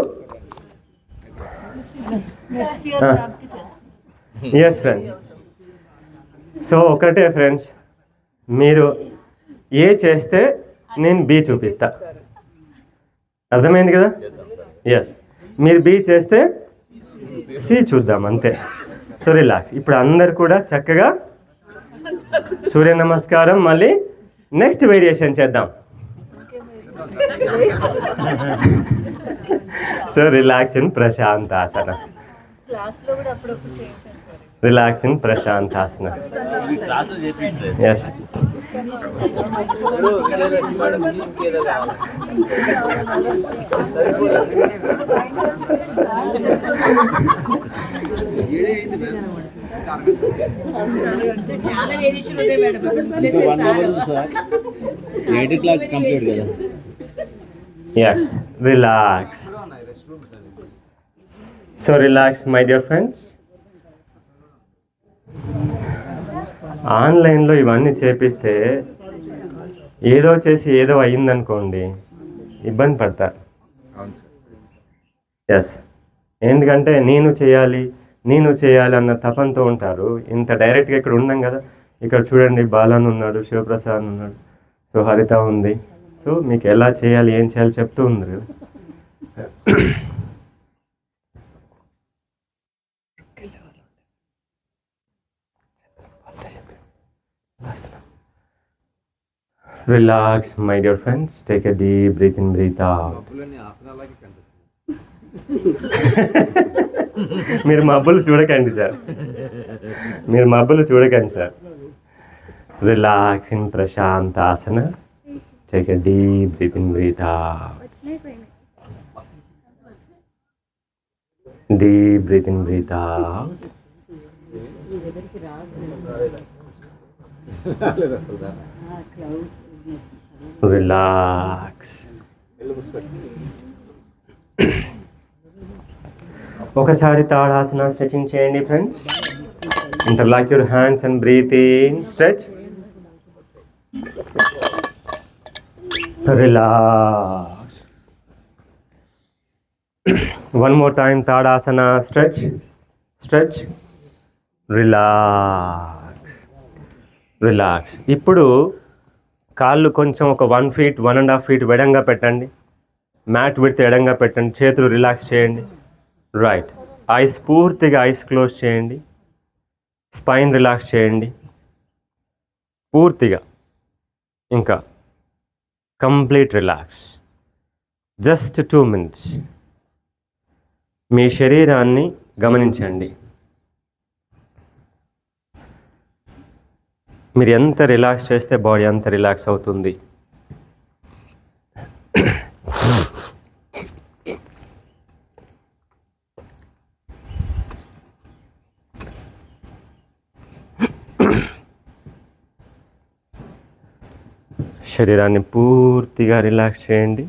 ఎస్ ఫ్రెండ్స్, సో ఒకటే ఫ్రెండ్స్, మీరు ఏ చేస్తే నేను బి చూపిస్తా. అర్థమైంది కదా? ఎస్, మీరు బి చేస్తే సి చూద్దాం, అంతే. So relax. ఇప్పుడు అందరు కూడా చక్కగా సూర్య నమస్కారం, మళ్ళీ నెక్స్ట్ వేరియేషన్ చేద్దాం. So relaxing Prashantasana, relaxing Prashantasana. Yes, చాలా వేరియేషన్ ఉంటాయి మేడం. 8 o'clock కంప్లీట్ కదా. Yes, relax. So relax my dear friends. ఆన్లైన్లో ఇవన్నీ చేపిస్తే ఏదో చేసి ఏదో అయ్యిందనుకోండి, ఇబ్బంది పడతారు. ఎస్, ఎందుకంటే నేను చేయాలి అన్న తపంతో ఉంటారు. ఇంత డైరెక్ట్గా ఇక్కడ ఉన్నాం కదా. ఇక్కడ చూడండి, బాలన్ ఉన్నాడు, శివప్రసాద్ ఉన్నాడు, సో హరిత ఉంది. సో మీకు ఎలా చేయాలి, ఏం చేయాలి చెప్తూ ఉంది. Relax, my dear friends. Take a deep breath in, breathe out. మీరు మబ్బులు చూడకండి sir, relax in Prashantasana. Take a deep breath in, breath out. Deep breath in, breath out. Relax. ఒకసారి తాడాసన స్ట్రెచింగ్ చేయండి friends. Interlock your hands and breath in, stretch, relax. One more time, Tadasana, stretch, relax. ఇప్పుడు కాళ్ళు కొంచెం ఒక 1 feet 1.5 feet వెడంగా పెట్టండి. Mat width ఎడంగా పెట్టండి. చేతులు relax చేయండి. రైట్. పూర్తిగా ఐస్ క్లోజ్ చేయండి. స్పైన్ రిలాక్స్ చేయండి పూర్తిగా. ఇంకా కంప్లీట్ రిలాక్స్. జస్ట్ 2 minutes మీ శరీరాన్ని గమనించండి. మీరు ఎంత రిలాక్స్ చేస్తే బాడీ అంత రిలాక్స్ అవుతుంది. శరీరాన్ని పూర్తిగా రిలాక్స్ చేయండి.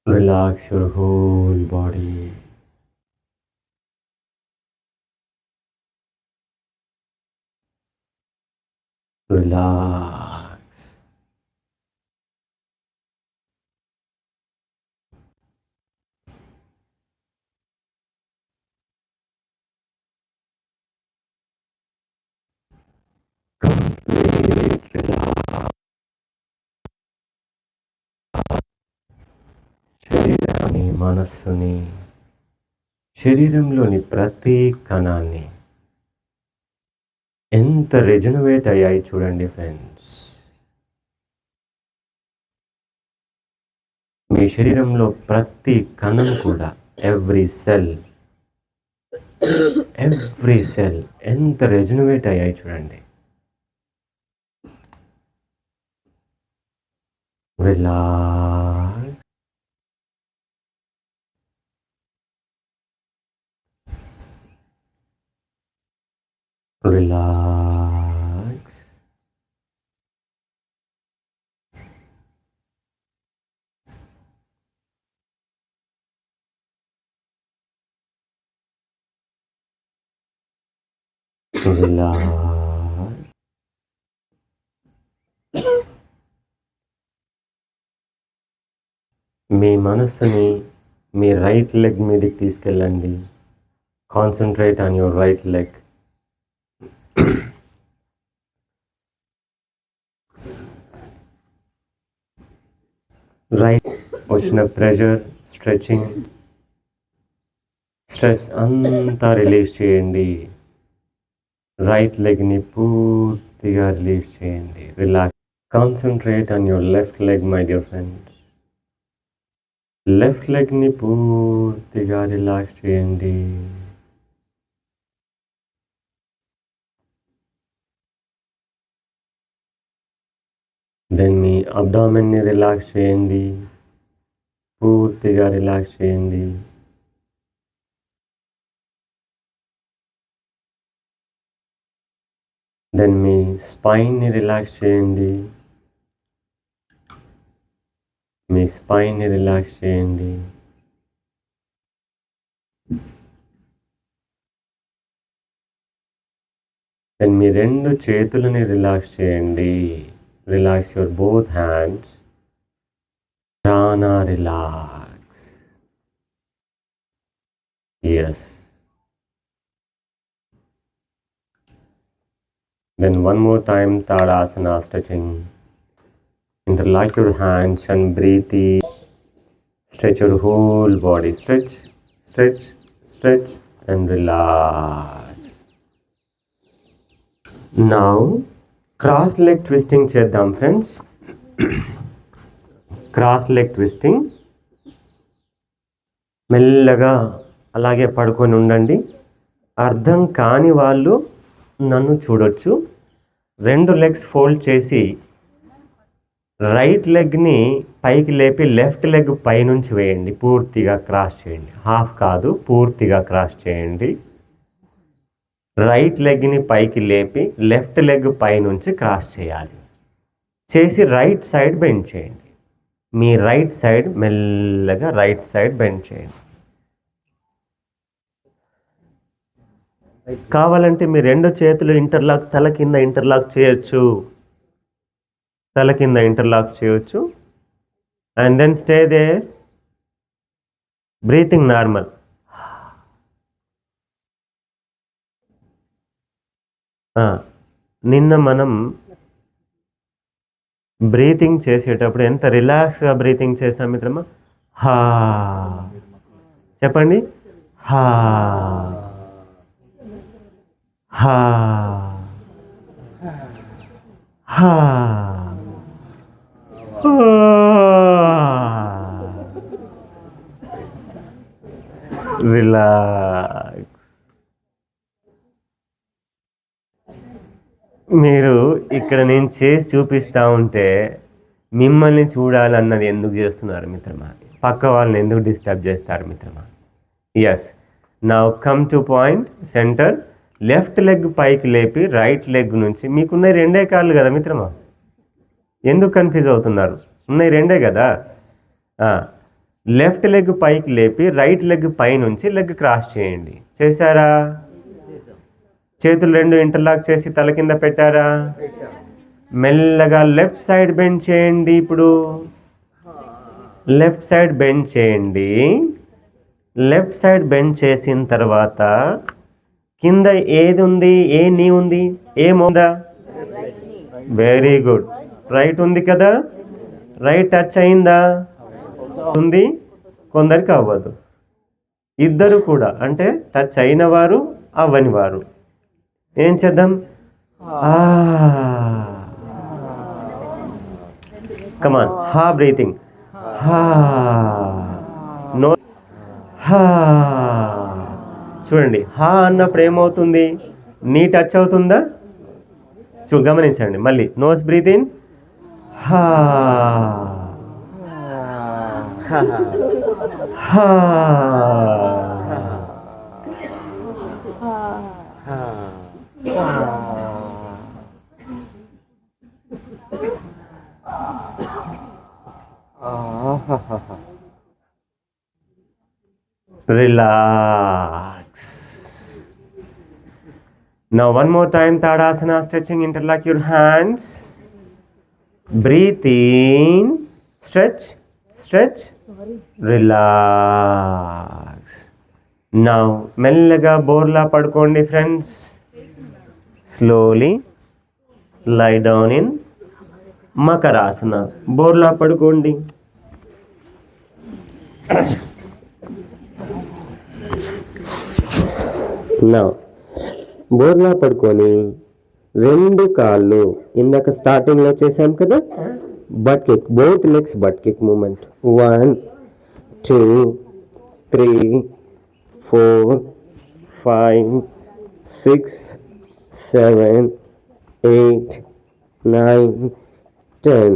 Relax your whole body. Relax. Complete relax. శరీరాన్ని, మనస్సుని, శరీరంలోని ప్రతి కణాన్ని ఎంత రెజనవేట్ అయ్యాయి చూడండి ఫ్రెండ్స్. మీ శరీరంలో ప్రతి కణం కూడా ఎవ్రీ సెల్ ఎంత రెజనవేట్ అయ్యాయి చూడండి. రిలాక్స్. రిలాక్స్. రిలాక్స్. మీ మనసుని మీ రైట్ లెగ్ మీదకి తీసుకెళ్ళండి. Concentrate on your right leg. Right వచ్చిన ప్రెషర్, స్ట్రెచింగ్, స్ట్రెస్ అంతా రిలీజ్ చేయండి. రైట్ లెగ్ని పూర్తిగా రిలీజ్ చేయండి. Relax. Concentrate on your left leg my dear friends. Left లెగ్ని పూర్తిగా రిలాక్స్ చేయండి. దెన్ మీ అబ్డామెన్ని రిలాక్స్ చేయండి. పూర్తిగా రిలాక్స్ చేయండి. దెన్ మీ స్పైన్ని రిలాక్స్ చేయండి. మీ స్పైన్ని రిలాక్స్ చేయండి. దెన్ మీ రెండు చేతులని రిలాక్స్ చేయండి. Relax your both hands. Prana relax. Yes. Then one more time, Tadasana stretching. Interlock your hands and breathe in. Stretch your whole body. Stretch, stretch, stretch and relax. Now, cross leg twisting cheddam friends. Cross leg twisting. మెల్లగా అలాగే పడుకొని ఉండండి. అర్థం కాని వాళ్ళు నన్ను చూడొచ్చు. రెండు లెగ్స్ ఫోల్డ్ చేసి రైట్ లెగ్ని పైకి లేపి లెఫ్ట్ లెగ్ పైనుంచి వేయండి. పూర్తిగా క్రాస్ చేయండి. హాఫ్ కాదు, పూర్తిగా క్రాస్ చేయండి. రైట్ లెగ్ని పైకి లేపి లెఫ్ట్ లెగ్ పైనుంచి క్రాస్ చేయాలి. చేసి రైట్ సైడ్ బెండ్ చేయండి. మీ రైట్ సైడ్ మెల్లగా రైట్ సైడ్ బెండ్ చేయండి. కావాలంటే మీ రెండు చేతులు ఇంటర్లాక్, తల కింద ఇంటర్లాక్ చేయొచ్చు. తల కింద ఇంటర్లాక్ చేయొచ్చు. And then stay there. Breathing normal. నిన్న మనం బ్రీతింగ్ చేసేటప్పుడు ఎంత రిలాక్స్గా బ్రీతింగ్ చేసాం మిత్రమా. హా చెప్పండి. హా హా హా. రిలాక్స్. మీరు ఇక్కడ నేను చేసి చూపిస్తూ ఉంటే మిమ్మల్ని చూడాలన్నది ఎందుకు చేస్తున్నారు మిత్రమా? పక్క వాళ్ళని ఎందుకు డిస్టర్బ్ చేస్తారు మిత్రమా? Yes. Now come to point center. Left leg పైకి లేపి రైట్ లెగ్ నుంచి, మీకున్న రెండే కాళ్ళు కదా మిత్రమా, ఎందుకు కన్ఫ్యూజ్ అవుతున్నారు? ఉన్నాయి రెండే కదా. లెఫ్ట్ లెగ్ పైకి లేపి రైట్ లెగ్ పైనుంచి లెగ్ క్రాస్ చేయండి. చేశారా? చేతులు రెండు ఇంటర్లాక్ చేసి తల కింద పెట్టారా? మెల్లగా లెఫ్ట్ సైడ్ బెండ్ చేయండి. ఇప్పుడు లెఫ్ట్ సైడ్ బెండ్ చేయండి. లెఫ్ట్ సైడ్ బెండ్ చేసిన తర్వాత కింద ఏది ఉంది? ఏ నీ ఉంది? ఏముందా? Very good. రైట్ ఉంది కదా? రైట్ టచ్ అయిందా? ఉంది. కొందరికి అవ్వదు. ఇద్దరు కూడా, అంటే టచ్ అయిన వారు అవ్వని వారు ఏం చేద్దాం? కమాన్, హా బ్రీతింగ్. హా నో. హా. చూడండి, హా అన్నప్పుడు ఏమవుతుంది? నీ టచ్ అవుతుందా? గమనించండి. మళ్ళీ నోస్ బ్రీత్ ఇన్. హా. హా. Relax. Now one more time, Tadasana, stretching, interlock your hands. Breathe in, stretch, stretch, relax. Now, మెల్లగా బోర్లా పడుకోండి friends. Slowly lie down in Makarasana. బోర్లా పడుకోండి. Now, బోర్లా పడుకొని రెండు కాళ్ళు ఇందాక స్టార్టింగ్లో చేసాం కదా, butt kick, both legs butt kick movement. 1 2 3 4 5 6 7 8 9 10.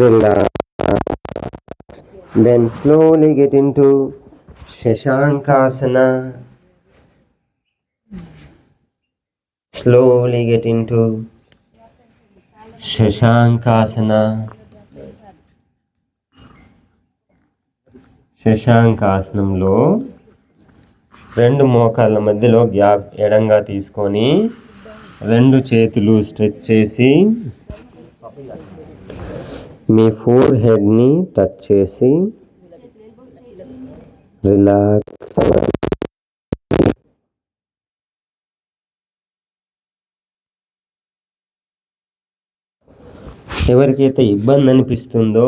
Relax. Then slowly get into Shashankasana. Slowly get into Shashankasana. శశాంకాసనంలో రెండు మోకాళ్ళ మధ్యలో గ్యాప్ ఎడంగా తీసుకొని రెండు చేతులు స్ట్రెచ్ చేసి మీ ఫోర్ హెడ్ని టచ్ చేసి రిలాక్స్ అవ్వండి. ఎవరికైతే ఇబ్బంది అనిపిస్తుందో,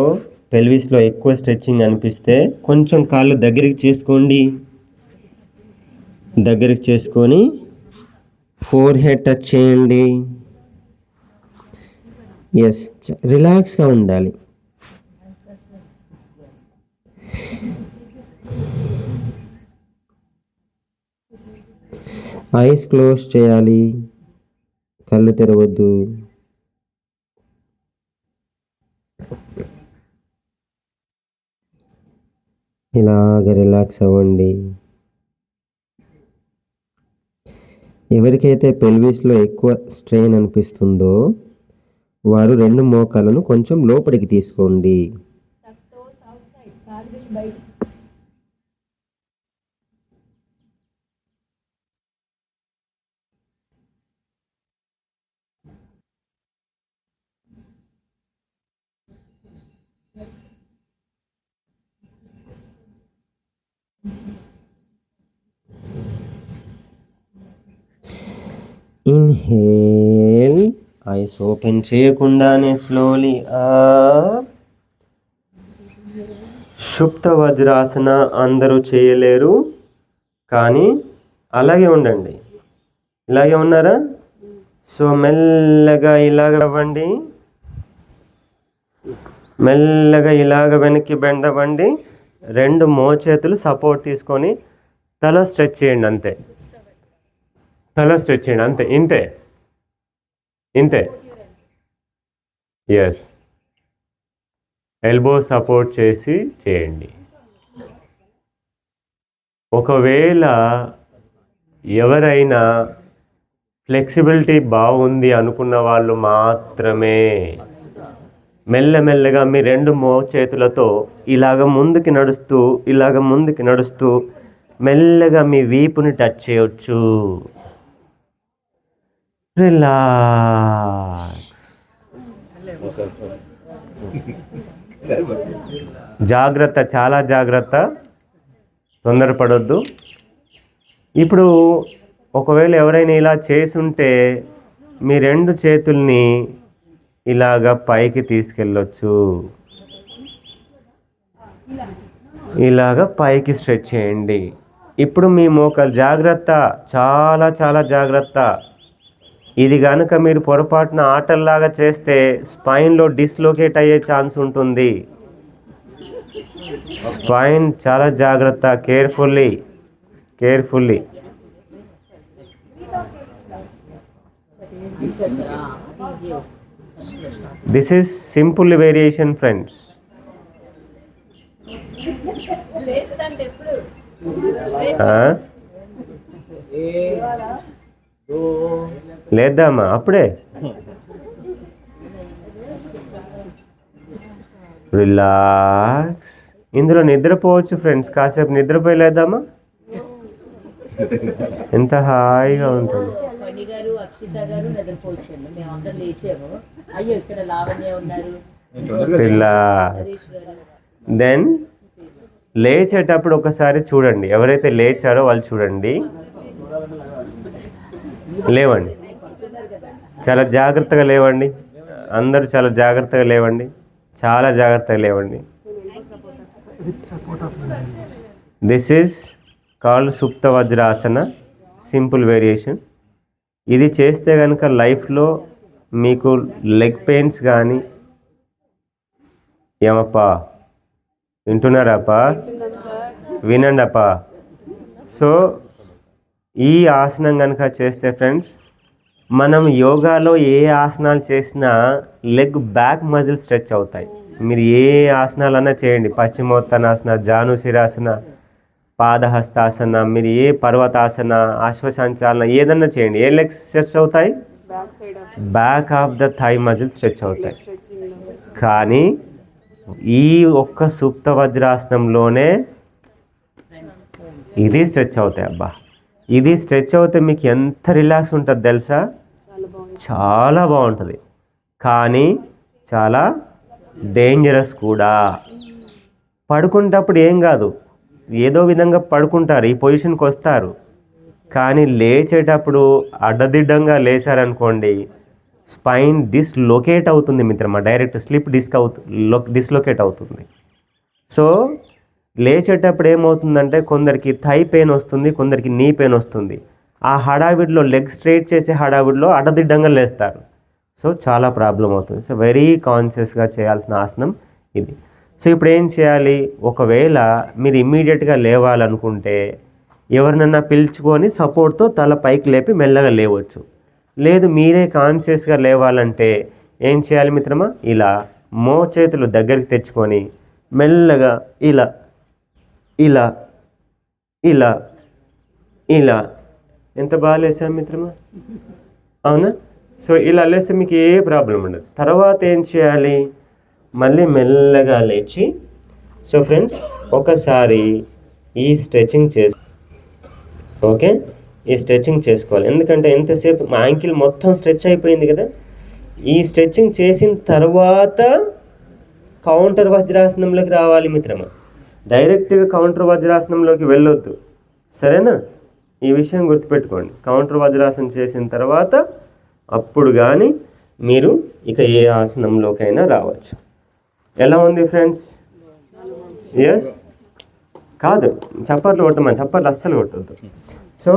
పెల్విస్లో ఎక్కువ స్ట్రెచ్చింగ్ అనిపిస్తే కొంచెం కాళ్ళు దగ్గరికి చేసుకోండి. దగ్గరికి చేసుకొని ఫోర్ హెడ్ టచ్ చేయండి. ఎస్, రిలాక్స్గా ఉండాలి. ఐస్ క్లోజ్ చేయాలి, కళ్ళు తెరవద్దు. ఇలాగ రిలాక్స్ అవ్వండి. ఎవరికైతే పెల్విస్లో ఎక్కువ స్ట్రెయిన్ అనిపిస్తుందో వారు రెండు మోకాలను కొంచెం లోపలికి తీసుకోండి. ఇన్హేల్, ఐస్ ఓపెన్ చేయకుండానే స్లోలీ అప్. సుప్త వజ్రాసన అందరూ చేయలేరు, కానీ అలాగే ఉండండి. ఇలాగే ఉన్నారా? సో మెల్లగా ఇలాగ అవ్వండి, మెల్లగా ఇలాగ వెనక్కి బెండ్ అవ్వండి. రెండు మోచేతులు సపోర్ట్ తీసుకొని తల స్ట్రెచ్ చేయండి. అంతే, తల స్ట్రెచ్ చేయండి. అంతే, ఇంతే ఇంతే. ఎస్, ఎల్బో సపోర్ట్ చేసి చేయండి. ఒకవేళ ఎవరైనా ఫ్లెక్సిబిలిటీ బాగుంది అనుకున్న వాళ్ళు మాత్రమే మెల్లమెల్లగా మీ రెండు చేతులతో ఇలాగ ముందుకి నడుస్తూ మెల్లగా మీ వీపుని టచ్ చేయొచ్చు. రిలాక్స్. జాగ్రత్త, చాలా జాగ్రత్త, తొందరపడొద్దు. ఇప్పుడు ఒకవేళ ఎవరైనా ఇలా చేసుంటే మీ రెండు చేతుల్ని ఇలాగా పైకి తీసుకెళ్ళొచ్చు. ఇలాగ పైకి స్ట్రెచ్ చేయండి. ఇప్పుడు మీ మోకాలు జాగ్రత్త, చాలా చాలా జాగ్రత్త. ఇది కనుక మీరు పొరపాటున ఆటల్లాగా చేస్తే స్పైన్లో డిస్లోకేట్ అయ్యే ఛాన్స్ ఉంటుంది. స్పైన్ చాలా జాగ్రత్త, carefully. This is simple variation friends. లేద్దామా అప్పుడే? రిలాక్స్. ఇందులో నిద్రపోవచ్చు ఫ్రెండ్స్, కాసేపు నిద్రపోయి లేద్దామా? ఎంత హాయిగా ఉంటుంది. దెన్ లేచేటప్పుడు ఒకసారి చూడండి, ఎవరైతే లేచారో వాళ్ళు చూడండి, లేవండి, చాలా జాగ్రత్తగా లేవండి. అందరూ చాలా జాగ్రత్తగా లేవండి, చాలా జాగ్రత్తగా లేవండి. This is called Supta Vajrasana, simple variation. ఇది చేస్తే కనుక లైఫ్లో మీకు లెగ్ పెయిన్స్ కానీ, ఏమప్పా వింటున్నారాపా? వినండి అప్పా. సో ఈ ఆసనం కనుక చేస్తే ఫ్రెండ్స్, మనం యోగాలో ఏ ఆసనాలు చేసినా లెగ్ బ్యాక్ మజిల్ స్ట్రెచ్ అవుతాయి. మీరు ఏ ఆసనాలన్నా చేయండి, పశ్చిమోత్తనాసన, జానుశిరాసన, పాదహస్తాసన, మీరు ఏ పర్వతాసన, అశ్వసంచాలన ఏదన్నా చేయండి, ఏ లెగ్స్ స్ట్రెచ్ అవుతాయి? Back of the thigh muscle stretch అవుతాయి. కానీ ఈ ఒక్క సుప్త వజ్రాసనంలోనే ఇది స్ట్రెచ్ అవుతాయి. అబ్బా, ఇది స్ట్రెచ్ అవుతే మీకు ఎంత రిలాక్స్ ఉంటుంది తెలుసా? చాలా బాగుంటుంది. కానీ చాలా డేంజరస్ కూడా. పడుకునేటప్పుడు ఏం కాదు, ఏదో విధంగా పడుకుంటారు, ఈ పొజిషన్కి వస్తారు. కానీ లేచేటప్పుడు అడ్డదిడ్డంగా లేచారనుకోండి, స్పైన్ డిస్లొకేట్ అవుతుంది మిత్రమా, డైరెక్ట్ స్లిప్ డిస్లొకేట్ అవుతుంది. సో లేచేటప్పుడు ఏమవుతుందంటే కొందరికి థై పెయిన్ వస్తుంది, కొందరికి నీ పెయిన్ వస్తుంది. ఆ హడావిడిలో లెగ్ స్ట్రైట్ చేసే హడావిడిలో అడ్డదిడ్డంగా లేస్తారు. సో చాలా ప్రాబ్లం అవుతుంది. సో వెరీ కాన్షియస్గా చేయాల్సిన ఆసనం ఇది. సో ఇప్పుడు ఏం చేయాలి? ఒకవేళ మీరు ఇమ్మీడియట్గా లేవాలనుకుంటే ఎవరినన్నా పిలుచుకొని సపోర్ట్తో తల పైకి లేపి మెల్లగా లేవచ్చు. లేదు మీరే కాన్షియస్గా లేవాలంటే ఏం చేయాలి మిత్రమా? ఇలా చేతులు దగ్గరికి తెచ్చుకొని మెల్లగా ఇలా ఇలా ఇలా ఇలా. ఎంత బాగా లేచాం మిత్రమా, అవునా? సో ఇలా లేస్తే మీకు ఏ ప్రాబ్లం ఉండదు. తర్వాత ఏం చేయాలి? మళ్ళీ మెల్లగా లేచి, సో ఫ్రెండ్స్ ఒకసారి ఈ స్ట్రెచింగ్ ఓకే, ఈ స్ట్రెచింగ్ చేసుకోవాలి. ఎందుకంటే ఎంతసేపు మా యాంకిల్ మొత్తం స్ట్రెచ్ అయిపోయింది కదా. ఈ స్ట్రెచింగ్ చేసిన తర్వాత కౌంటర్ వజ్రాసనంలోకి రావాలి మిత్రమా. డైరెక్ట్గా కౌంటర్ వజ్రాసనంలోకి వెళ్ళొద్దు, సరేనా? ఈ విషయం గుర్తుపెట్టుకోండి. కౌంటర్ వజ్రాసనం చేసిన తర్వాత అప్పుడు కానీ మీరు ఇక ఏ ఆసనంలోకైనా రావచ్చు. ఎలా ఉంది ఫ్రెండ్స్? ఎస్ కాదు, చప్పట్లు కొట్టమని, చప్పట్లు అస్సలు కొట్టద్దు. సో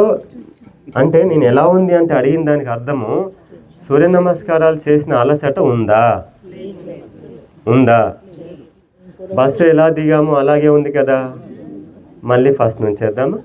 అంటే నేను ఎలా ఉంది అంటే అడిగిన దానికి అర్థము సూర్య నమస్కారాలు చేసిన అలసట ఉందా? ఉందా? బస్సు ఎలా దిగామో అలాగే ఉంది కదా. మళ్ళీ ఫస్ట్ నుంచి చేద్దామా?